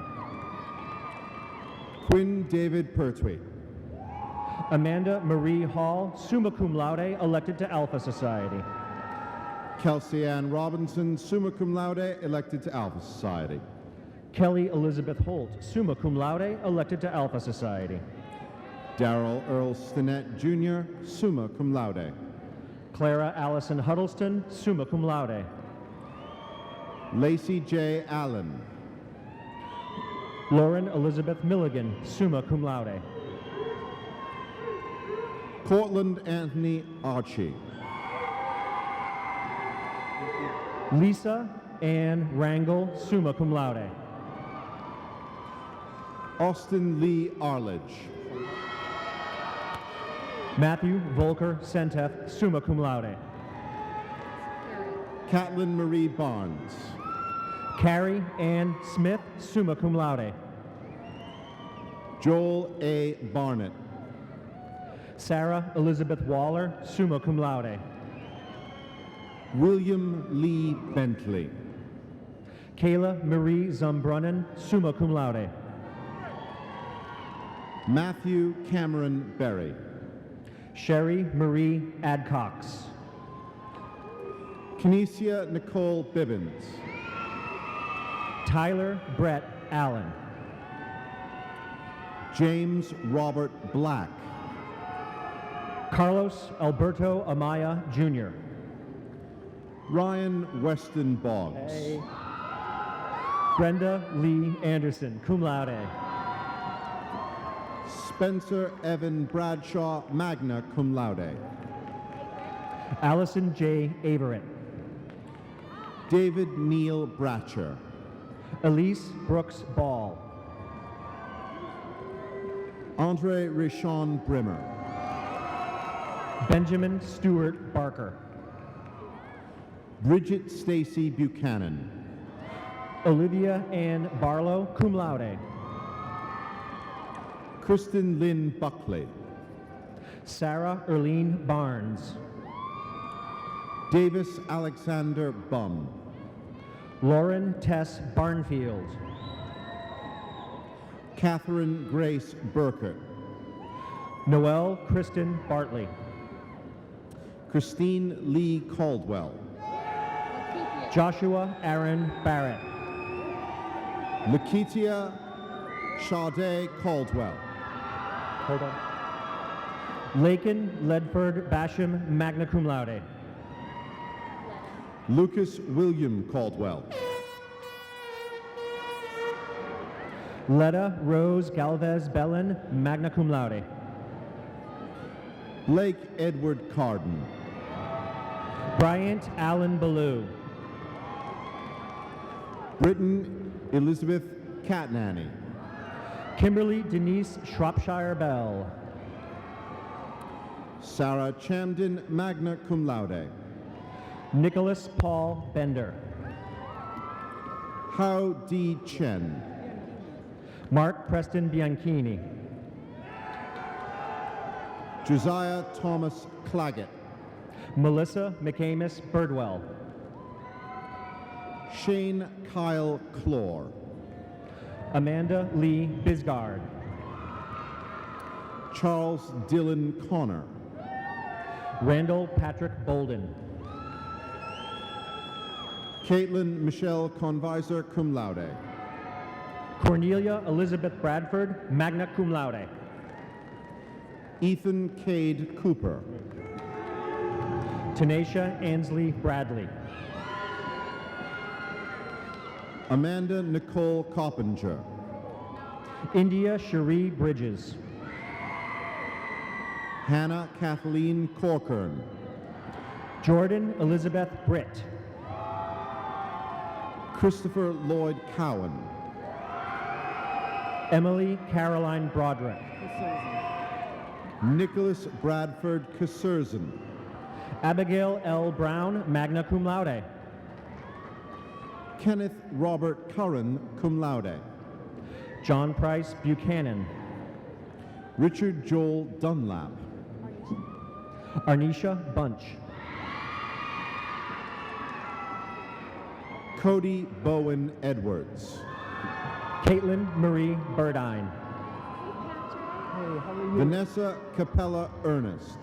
Quinn David Pertwee. Amanda Marie Hall, summa cum laude, elected to Alpha Society. Kelsey Ann Robinson, summa cum laude, elected to Alpha Society. Kelly Elizabeth Holt, summa cum laude, elected to Alpha Society. Darrell Earl Stinnett Jr., summa cum laude. Clara Allison Huddleston, summa cum laude. Lacey J. Allen. Lauren Elizabeth Milligan, summa cum laude. Cortland Anthony Archie. Lisa Ann Rangel, summa cum laude. Austin Lee Arledge. Matthew Volker Sentef, summa cum laude. Catlin Marie Barnes. Carrie Ann Smith, summa cum laude. Joel A. Barnett. Sarah Elizabeth Waller, summa cum laude. William Lee Bentley. Kayla Marie Zumbrunnan, summa cum laude. Matthew Cameron Berry. Sherry Marie Adcox. Kinesia Nicole Bibbins. Tyler Brett Allen. James Robert Black. Carlos Alberto Amaya, Jr. Ryan Weston Boggs. Brenda Lee Anderson, cum laude. Spencer Evan Bradshaw, magna cum laude. Allison J. Averett. David Neal Bratcher. Elise Brooks Ball. Andre Rashawn Brimmer. Benjamin Stewart Barker. Bridget Stacy Buchanan. Olivia Ann Barlow, cum laude. Kristen Lynn Buckley. Sarah Erlene Barnes. Davis Alexander Bum. Lauren Tess Barnfield. Catherine Grace Burkett. Noelle Kristen Bartley. Christine Lee Caldwell. Joshua Aaron Barrett. Laketia Sade Caldwell. Hold on. Lakin Ledford Basham, magna cum laude. Lucas William Caldwell. Letta Rose Galvez Bellin, magna cum laude. Blake Edward Carden. Bryant Allen Ballou. Britton Elizabeth Catnanny. Kimberly Denise Shropshire Bell. Sarah Chamden, magna cum laude. Nicholas Paul Bender. Hao D. Chen. Mark Preston Bianchini. Josiah Thomas Claggett. Melissa McAmis Birdwell. Shane Kyle Clore. Amanda Lee Bisgard. Charles Dillon Connor. Randall Patrick Bolden. Caitlin Michelle Convisor, cum laude. Cornelia Elizabeth Bradford, magna cum laude. Ethan Cade Cooper. Tanisha Ansley Bradley. Amanda Nicole Coppinger. India Cherie Bridges. Hannah Kathleen Corcoran. Jordan Elizabeth Britt. Christopher Lloyd Cowan. Emily Caroline Broderick. Nicholas Bradford Casurzen. Abigail L. Brown, magna cum laude. Kenneth Robert Curran, cum laude. John Price Buchanan. Richard Joel Dunlap. Arnisha Bunch. Cody Bowen Edwards. Caitlin Marie Burdine. Vanessa Capella Ernest.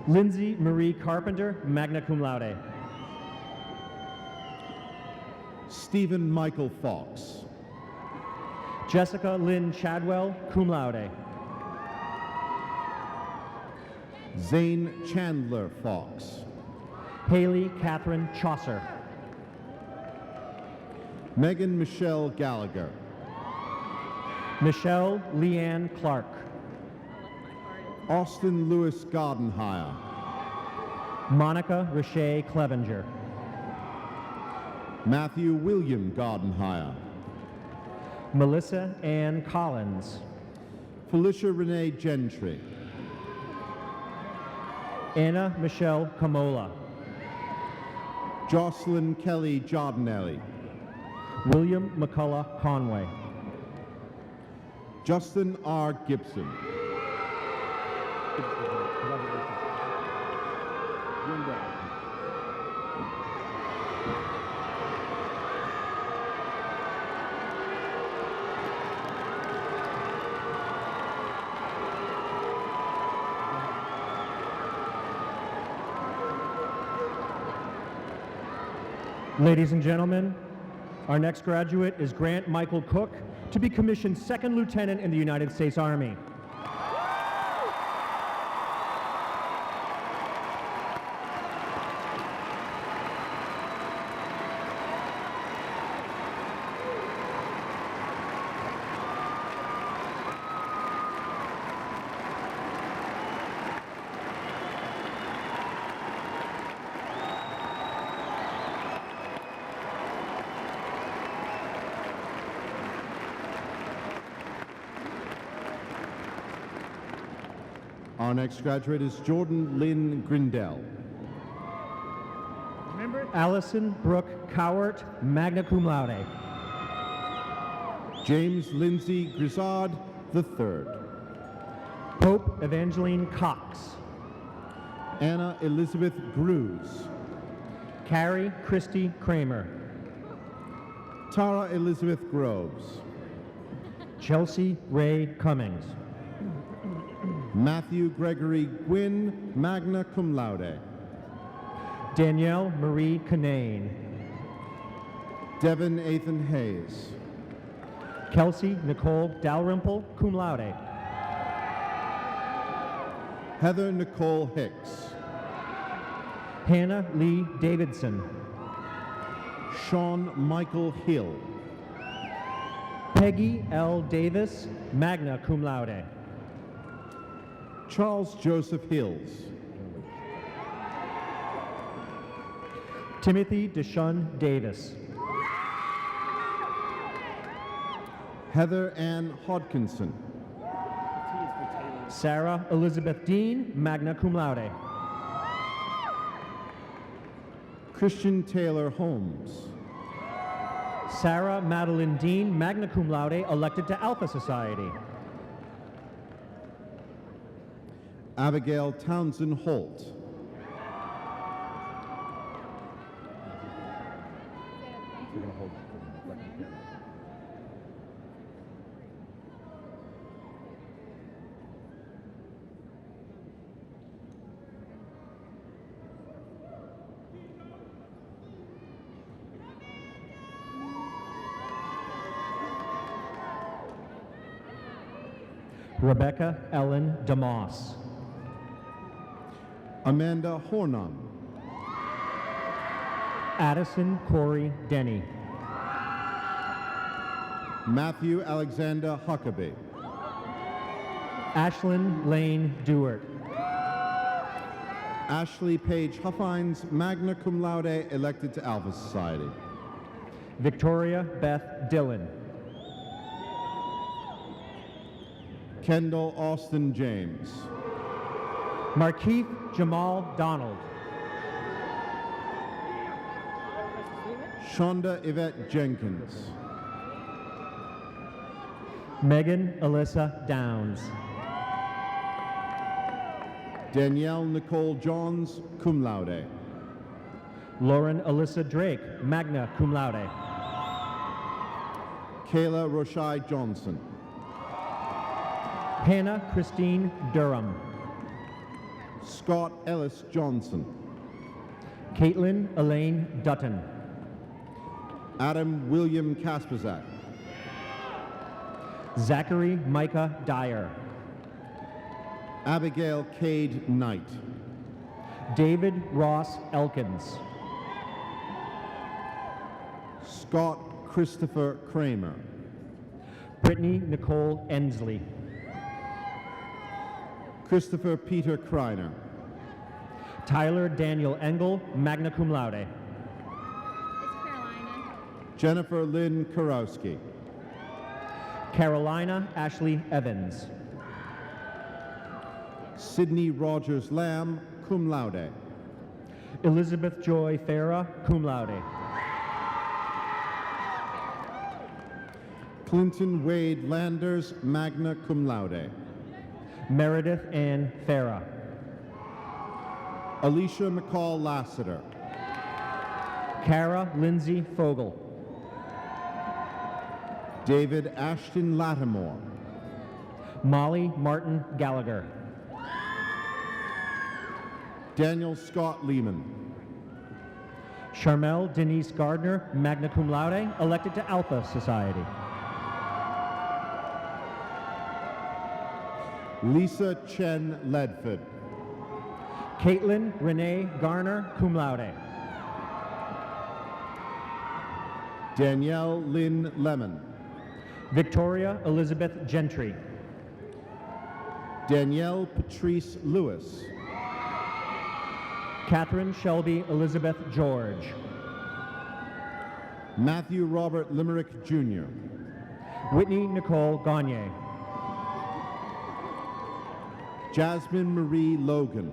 Lindsay Marie Carpenter, magna cum laude. Stephen Michael Fox. Jessica Lynn Chadwell, cum laude. Zane Chandler Fox. Haley Catherine Chaucer. Megan Michelle Gallagher. Michelle Leanne Clark. Austin Lewis Gardenhire. Monica Richey Clevenger. Matthew William Gardenhire. Melissa Ann Collins. Felicia Renee Gentry. Anna Michelle Camola. Jocelyn Kelly Giardinelli. William McCullough Conway. Justin R. Gibson. Ladies and gentlemen, our next graduate is Grant Michael Cook, to be commissioned second lieutenant in the United States Army. Our next graduate is Jordan Lynn Grindell. Allison Brooke Cowart, magna cum laude. James Lindsay Grizzard III. Pope Evangeline Cox. Anna Elizabeth Gruse. Carrie Christy Kramer. Tara Elizabeth Groves. Chelsea Ray Cummings. Matthew Gregory Gwynn, magna cum laude. Danielle Marie Canane. Devin Ethan Hayes. Kelsey Nicole Dalrymple, cum laude. Heather Nicole Hicks. Hannah Lee Davidson. Sean Michael Hill. Peggy L. Davis, magna cum laude. Charles Joseph Hills. Timothy Deshaun Davis. Heather Ann Hodkinson. Sarah Elizabeth Dean, magna cum laude. Christian Taylor Holmes. Sarah Madeline Dean, magna cum laude, elected to Alpha Society. Abigail Townsend Holt. Rebecca Ellen DeMoss. Amanda Hornum. Addison Corey Denny. Matthew Alexander Huckabee. Ashlyn Lane Dewart. Ashley Page Huffines, magna cum laude, elected to Alpha Society. Victoria Beth Dillon. Kendall Austin James. Markeith Jamal Donald. Shonda Yvette Jenkins. Megan Alyssa Downs. Danielle Nicole Johns, cum laude. Lauren Alyssa Drake, magna cum laude. Kayla Roshai Johnson. Hannah Christine Durham. Scott Ellis Johnson. Caitlin Elaine Dutton. Adam William Kasperzak. Zachary Micah Dyer. Abigail Cade Knight. David Ross Elkins. Scott Christopher Kramer. Brittany Nicole Ensley. Christopher Peter Kreiner. Tyler Daniel Engel, magna cum laude. It's Carolina. Jennifer Lynn Kurowski. Carolina Ashley Evans. Sydney Rogers Lamb, cum laude. Elizabeth Joy Farah, cum laude. Clinton Wade Landers, magna cum laude. Meredith Ann Farah. Alicia McCall Lassiter. Kara Lindsay Fogel. David Ashton Lattimore. Molly Martin Gallagher. Daniel Scott Lehman. Charmel Denise Gardner, magna cum laude, elected to Alpha Society. Lisa Chen Ledford. Caitlin Renee Garner, cum laude. Danielle Lynn Lemon. Victoria Elizabeth Gentry. Danielle Patrice Lewis. Catherine Shelby Elizabeth George. Matthew Robert Limerick Jr. Whitney Nicole Gagne. Jasmine Marie Logan.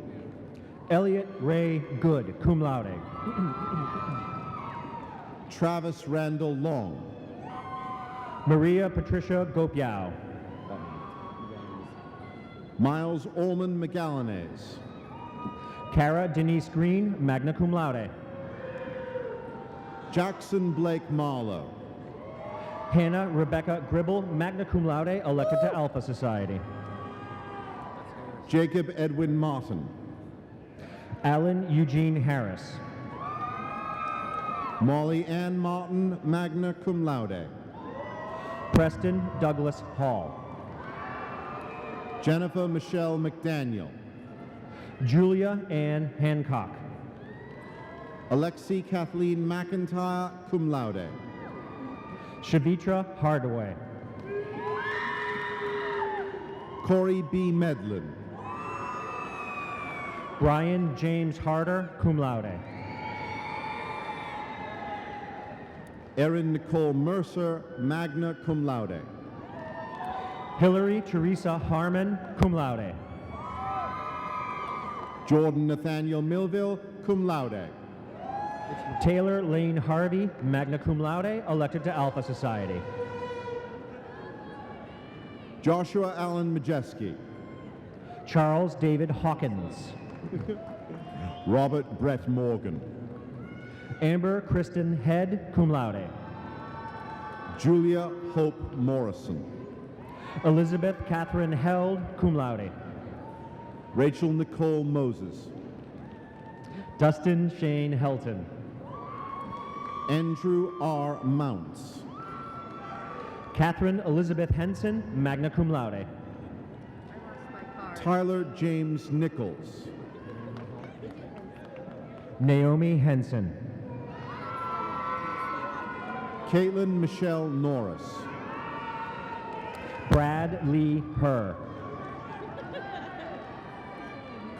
Elliot Ray Good, cum laude. Travis Randall Long. Maria Patricia Gopiao. Miles Allman McGallanese. Cara Denise Green, magna cum laude. Jackson Blake Marlowe. Hannah Rebecca Gribble, magna cum laude, elected to Alpha Society. Jacob Edwin Martin. Alan Eugene Harris. Molly Ann Martin, magna cum laude. Preston Douglas Hall. Jennifer Michelle McDaniel. Julia Ann Hancock. Alexi Kathleen McIntyre, cum laude. Shavitra Hardaway. Corey B. Medlin. Brian James Harder, cum laude. Erin Nicole Mercer, magna cum laude. Hillary Teresa Harmon, cum laude. Jordan Nathaniel Millville, cum laude. Taylor Lane Harvey, magna cum laude, elected to Alpha Society. Joshua Allen Majeski. Charles David Hawkins. Robert Brett Morgan. Amber Kristen Head, cum laude. Julia Hope Morrison. Elizabeth Catherine Held, cum laude. Rachel Nicole Moses. Dustin Shane Helton. Andrew R. Mounts. Catherine Elizabeth Henson, magna cum laude. Tyler James Nichols. Naomi Henson. Caitlin Michelle Norris. Brad Lee Herr.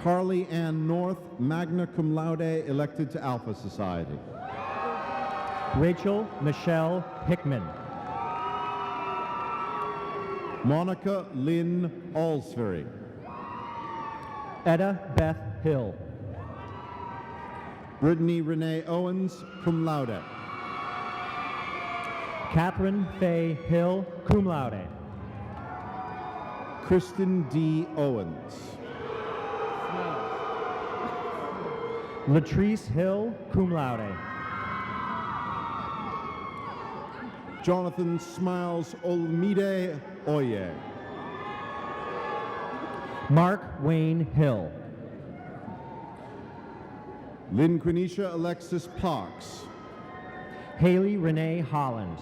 Carly Ann North, magna cum laude, elected to Alpha Society. Rachel Michelle Hickman. Monica Lynn Alsbury. Etta Beth Hill. Brittany Renee Owens, cum laude. Catherine Faye Hill, cum laude. Kristen D. Owens. Latrice Hill, cum laude. Jonathan Smiles Olmide Oye. Mark Wayne Hill. Lynn Quenisha Alexis Parks. Haley Renee Holland.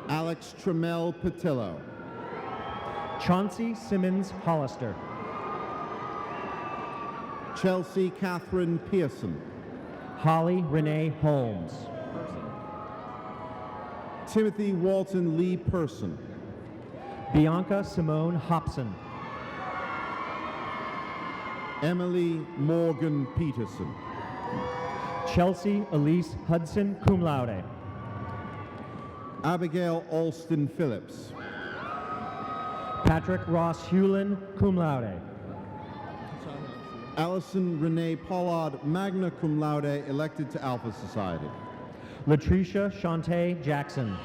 Alex Tremel Patillo. Chauncey Simmons Hollister. Chelsea Catherine Pearson. Holly Renee Holmes. Timothy Walton Lee Person. Bianca Simone Hobson. Emily Morgan Peterson. Chelsea Elise Hudson, cum laude. Abigail Alston Phillips. Patrick Ross Hewlin, cum laude. Allison Renee Pollard, magna cum laude, elected to Alpha Society. Latricia Shantae Jackson.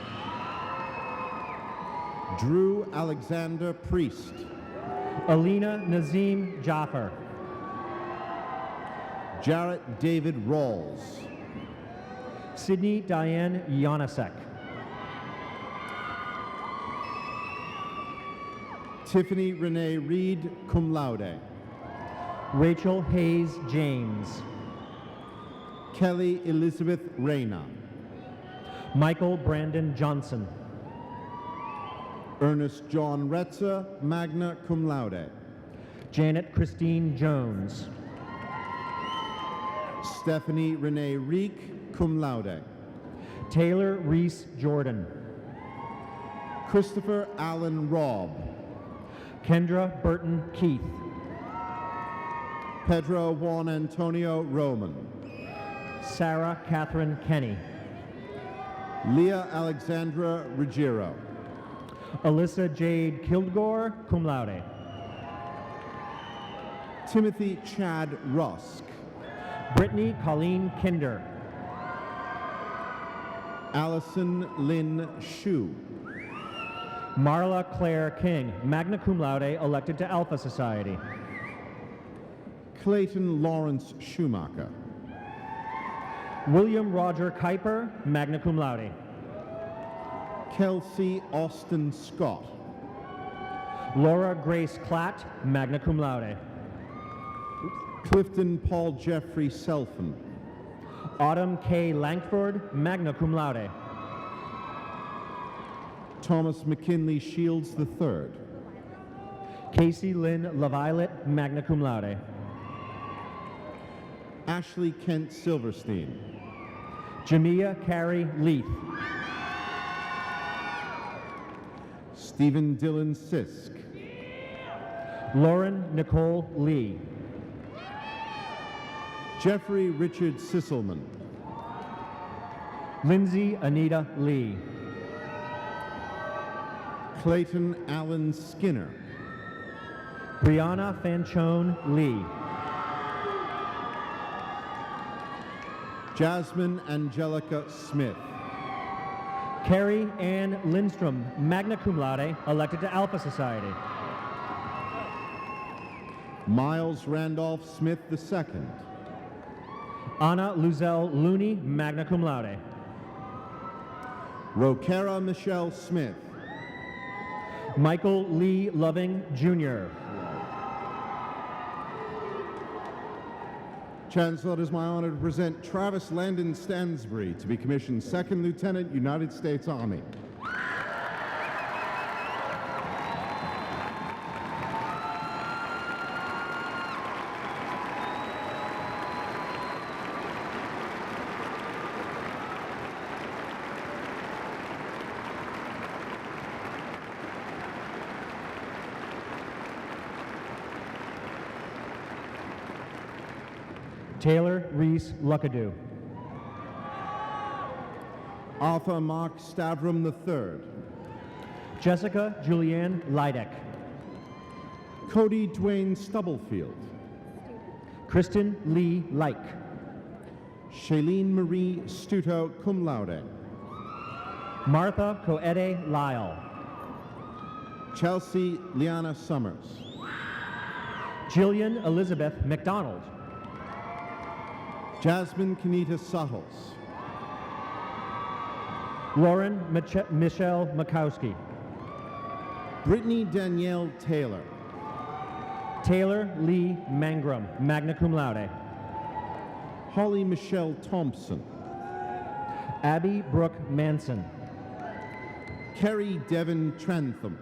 Drew Alexander Priest. Alina Nazim Jaffer. Jarrett David Rawls. Sydney Diane Yanasek. Tiffany Renee Reed, cum laude. Rachel Hayes James. Kelly Elizabeth Reyna. Michael Brandon Johnson. Ernest John Retzer, magna cum laude. Janet Christine Jones. Stephanie Renee Reek, cum laude. Taylor Reese Jordan. Christopher Allen Robb. Kendra Burton Keith. Pedro Juan Antonio Roman. Sarah Catherine Kenny. Leah Alexandra Ruggiero. Alyssa Jade Kilgore, cum laude. Timothy Chad Rusk. Brittany Colleen Kinder. Allison Lynn Shu. Marla Claire King, magna cum laude, elected to Alpha Society. Clayton Lawrence Schumacher. William Roger Kuiper, magna cum laude. Kelsey Austin Scott. Laura Grace Klatt, magna cum laude. Clifton Paul Jeffrey Selfen. Autumn K. Langford, magna cum laude. Thomas McKinley Shields III. Casey Lynn LaViolet, magna cum laude. Ashley Kent Silverstein. Jamia Carey Leith. Stephen Dillon Sisk. Lauren Nicole Lee. Jeffrey Richard Sisselman. Lindsay Anita Lee. Clayton Allen Skinner. Brianna Fanchone Lee. Jasmine Angelica Smith. Carrie Ann Lindstrom, magna cum laude, elected to Alpha Society. Miles Randolph Smith II. Anna Luzelle Looney, magna cum laude. Roquera Michelle Smith. Michael Lee Loving, Jr. Chancellor, it is my honor to present Travis Landon Stansbury to be commissioned Second Lieutenant, United States Army. Taylor Reese Luckadoo. Arthur Mark Stavrum III. Jessica Julianne Lydek. Cody Dwayne Stubblefield. Kristen Lee Like. Shailene Marie Stuto, cum laude. Martha Coede Lyle. Chelsea Liana Summers. Jillian Elizabeth McDonald. Jasmine Kenita Suttles. Lauren Michelle Makowski. Brittany Danielle Taylor. Taylor Lee Mangrum, magna cum laude. Holly Michelle Thompson. Abby Brooke Manson. Kerry Devon Trantham.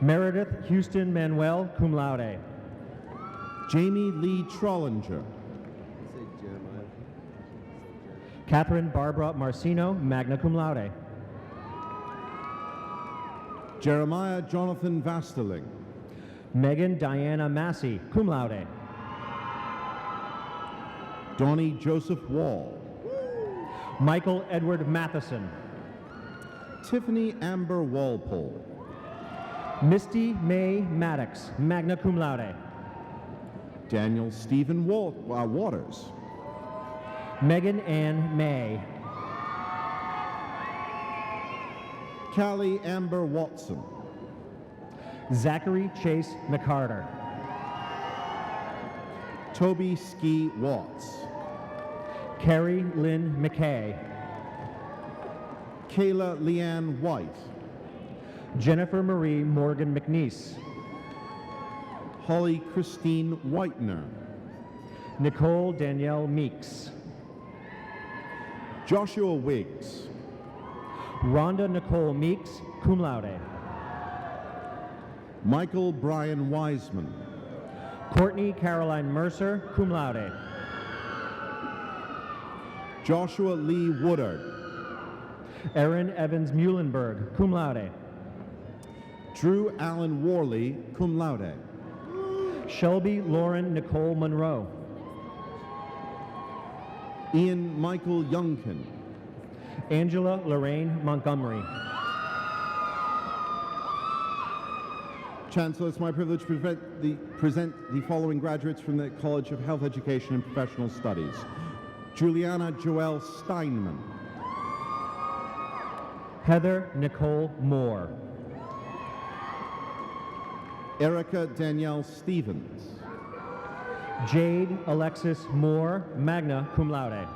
Meredith Houston Manuel, cum laude. Jamie Lee Trollinger. Catherine Barbara Marcino, magna cum laude. Jeremiah Jonathan Vasterling. Megan Diana Massey, cum laude. Donnie Joseph Wall. Michael Edward Matheson. Tiffany Amber Walpole. Misty May Maddox, magna cum laude. Daniel Stephen Waters. Megan Ann May. Callie Amber Watson. Zachary Chase McCarter. Toby Ski Watts. Carrie Lynn McKay. Kayla Leanne White. Jennifer Marie Morgan McNeese. Holly Christine Whitener. Nicole Danielle Meeks. Joshua Wiggs. Rhonda Nicole Meeks, cum laude. Michael Brian Wiseman. Courtney Caroline Mercer, cum laude. Joshua Lee Woodard. Erin Evans Muhlenberg, cum laude. Drew Allen Worley, cum laude. Shelby Lauren Nicole Monroe. Ian Michael Youngkin. Angela Lorraine Montgomery. Chancellor, it's my privilege to present the following graduates from the College of Health Education and Professional Studies. Juliana Joelle Steinman. Heather Nicole Moore. Erica Danielle Stevens. Jade Alexis Moore, magna cum laude.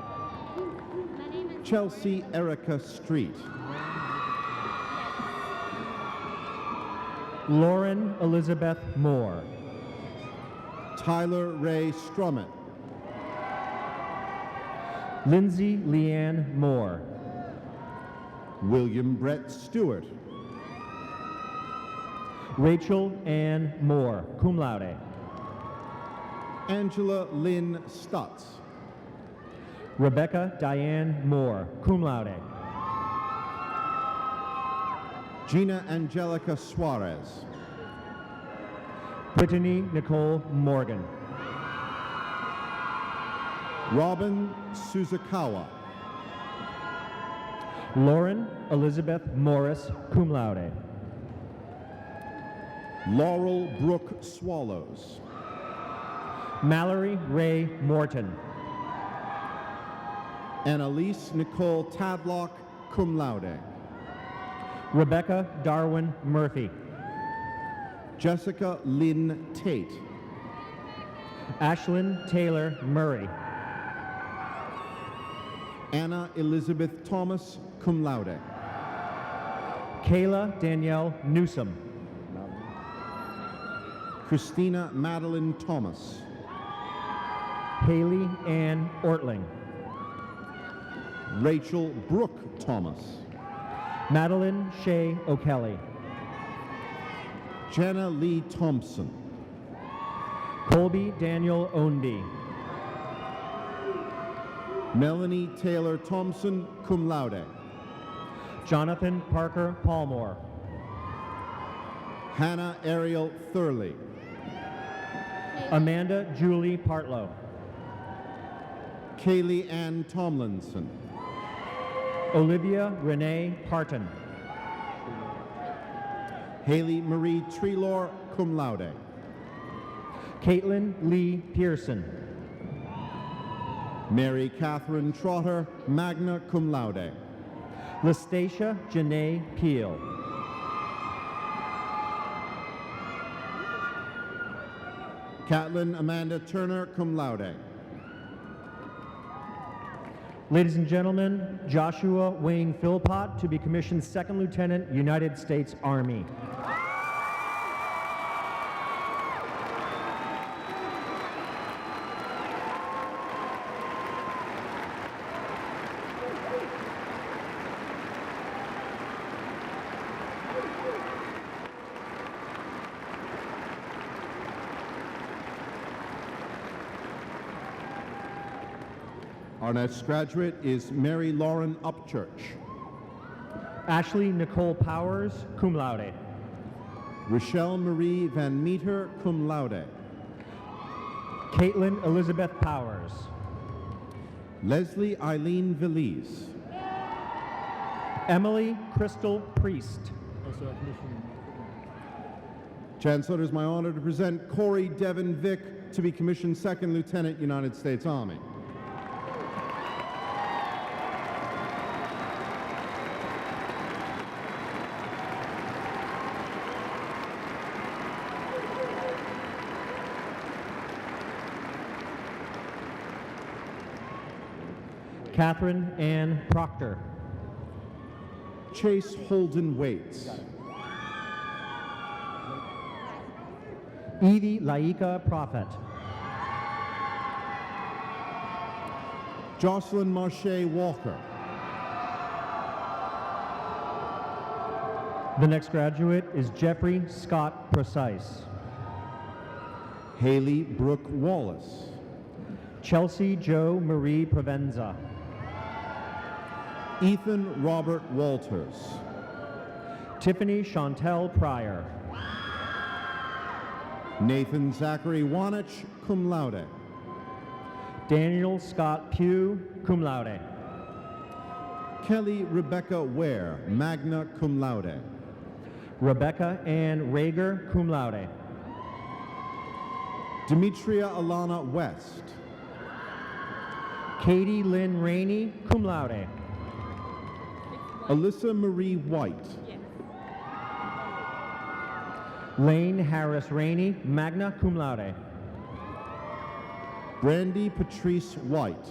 Chelsea Erica Street. Lauren Elizabeth Moore. Tyler Ray Strummett. Lindsay Leanne Moore. William Brett Stewart. Rachel Ann Moore, cum laude. Angela Lynn Stutz. Rebecca Diane Moore, cum laude. Gina Angelica Suarez. Brittany Nicole Morgan. Robin Suzukawa. Lauren Elizabeth Morris, cum laude. Laurel Brooke Swallows. Mallory Ray Morton. Annalise Nicole Tadlock, cum laude. Rebecca Darwin Murphy. Jessica Lynn Tate. Ashlyn Taylor Murray. Anna Elizabeth Thomas, cum laude. Kayla Danielle Newsom. Christina Madeline Thomas. Haley Ann Ortling. Rachel Brooke Thomas. Madeline Shea O'Kelly. Jenna Lee Thompson. Colby Daniel Ownby. Melanie Taylor Thompson, cum laude. Jonathan Parker Palmore. Hannah Ariel Thurley. Amanda Julie Partlow. Kaylee Ann Tomlinson. Olivia Renee Parton. Haley Marie Treelor, cum laude. Caitlin Lee Pearson. Mary Catherine Trotter, magna cum laude. Lastacia Janae Peel. Catlin Amanda Turner, cum laude. Ladies and gentlemen, Joshua Wayne Philpott to be commissioned Second Lieutenant, United States Army. Our next graduate is Mary Lauren Upchurch. Ashley Nicole Powers, cum laude. Rochelle Marie Van Meter, cum laude. Caitlin Elizabeth Powers. Leslie Eileen Veliz. Emily Crystal Priest. Chancellor, it is my honor to present Corey Devin Vick to be commissioned Second Lieutenant, United States Army. Catherine Ann Proctor. Chase Holden Waits. Evie Laika Prophet. Jocelyn Marche Walker. The next graduate is Jeffrey Scott Precise. Haley Brooke Wallace. Chelsea Jo Marie Provenza. Ethan Robert Walters. Tiffany Chantel Pryor. Nathan Zachary Wanich, cum laude. Daniel Scott Pugh, cum laude. Kelly Rebecca Ware, magna cum laude. Rebecca Ann Rager, cum laude. Demetria Alana West. Katie Lynn Rainey, cum laude. Alyssa Marie White. Lane Harris Rainey, magna cum laude. Brandy Patrice White.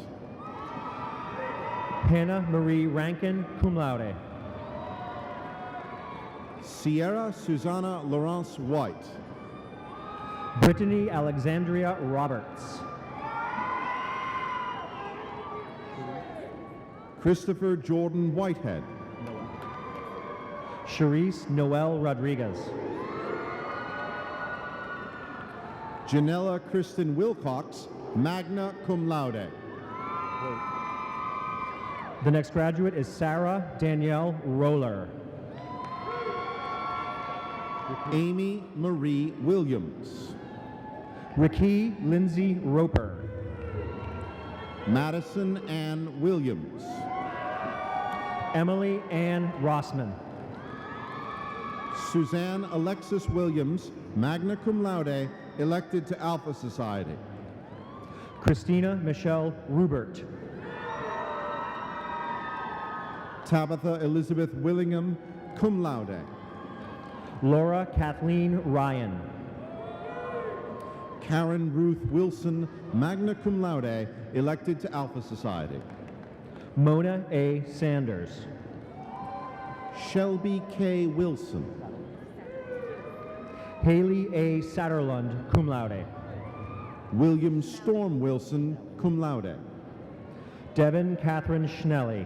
Hannah Marie Rankin, cum laude. Sierra Susanna Laurence White. Brittany Alexandria Roberts. Christopher Jordan Whitehead. Charisse Noel Rodriguez. Janella Kristen Wilcox, magna cum laude. The next graduate is Sarah Danielle Roller. Amy Marie Williams. Ricky Lindsay Roper. Madison Ann Williams. Emily Ann Rossman. Suzanne Alexis Williams, magna cum laude, elected to Alpha Society. Christina Michelle Rubert. Tabitha Elizabeth Willingham, cum laude. Laura Kathleen Ryan. Karen Ruth Wilson, magna cum laude, elected to Alpha Society. Mona A. Sanders. Shelby K. Wilson. Haley A. Satterlund, cum laude. William Storm Wilson, cum laude. Devin Catherine Schnelly.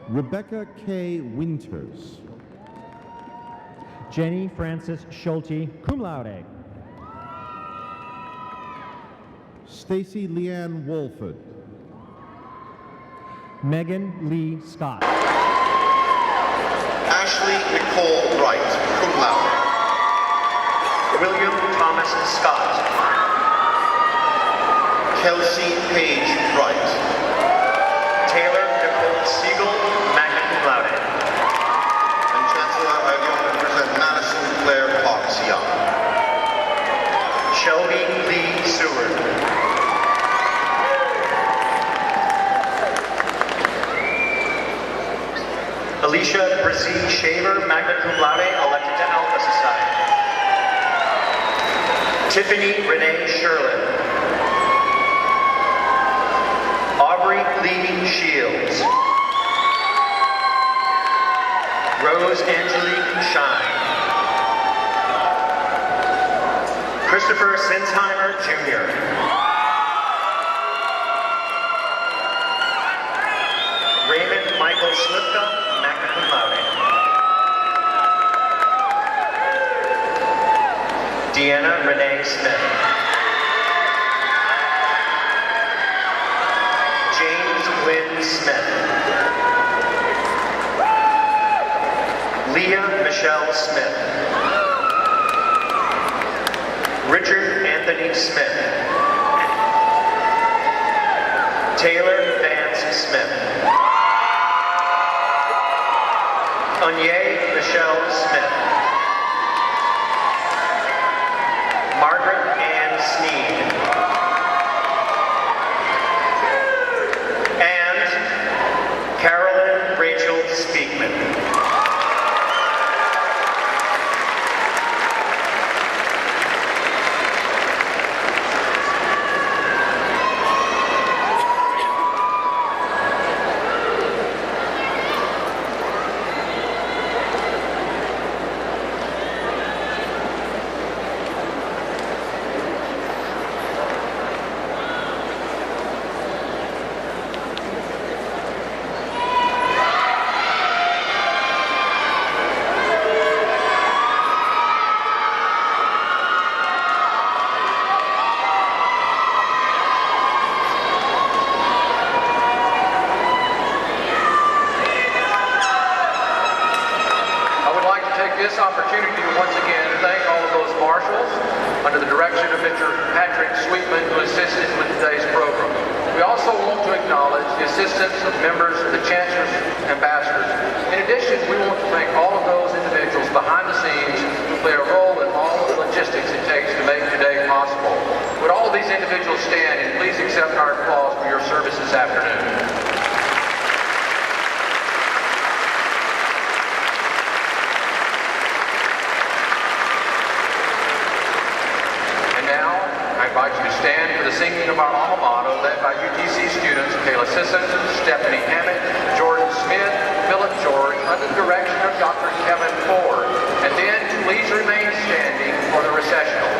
Rebecca K. Winters. Jenny Frances Schulte, cum laude. Stacy Leanne Wolford. Megan Lee Scott. Ashley Nicole Wright, cum laude. William Thomas Scott. Kelsey Paige Wright. Taylor Nicole Siegel, magna cum laude. And Chancellor, I often present Madison Claire Cox Young. Shelby Lee Seward. Alicia Brzee Shaver, magna cum laude, elected to Alpha Society. Tiffany Renee Sherlin. Aubrey Lee Shields. Rose Angelique Shine. Christopher Sinsheimer Jr. Raymond Michael Slipka, magna cum laude. Deanna Renee Smith. James Wynn Smith. Leah Michelle Smith. Richard Anthony Smith. Taylor Vance Smith. Onyea Michelle Smith. Margaret Ann Sneed. And Carolyn Rachel Speakman. this opportunity to once again thank all of those marshals under the direction of Mr. Patrick Sweetman who assisted with today's program. We also want to acknowledge the assistance of members of the Chancellor's Ambassadors. In addition, we want to thank all of those individuals behind the scenes who play a role in all of the logistics it takes to make today possible. Would all of these individuals stand and please accept our applause for your service this afternoon. I invite you to stand for the singing of our alma mater, led by UTC students Kayla Sisson, Stephanie Hammett, Jordan Smith, Philip George, under the direction of Dr. Kevin Ford. And then please remain standing for the recessional.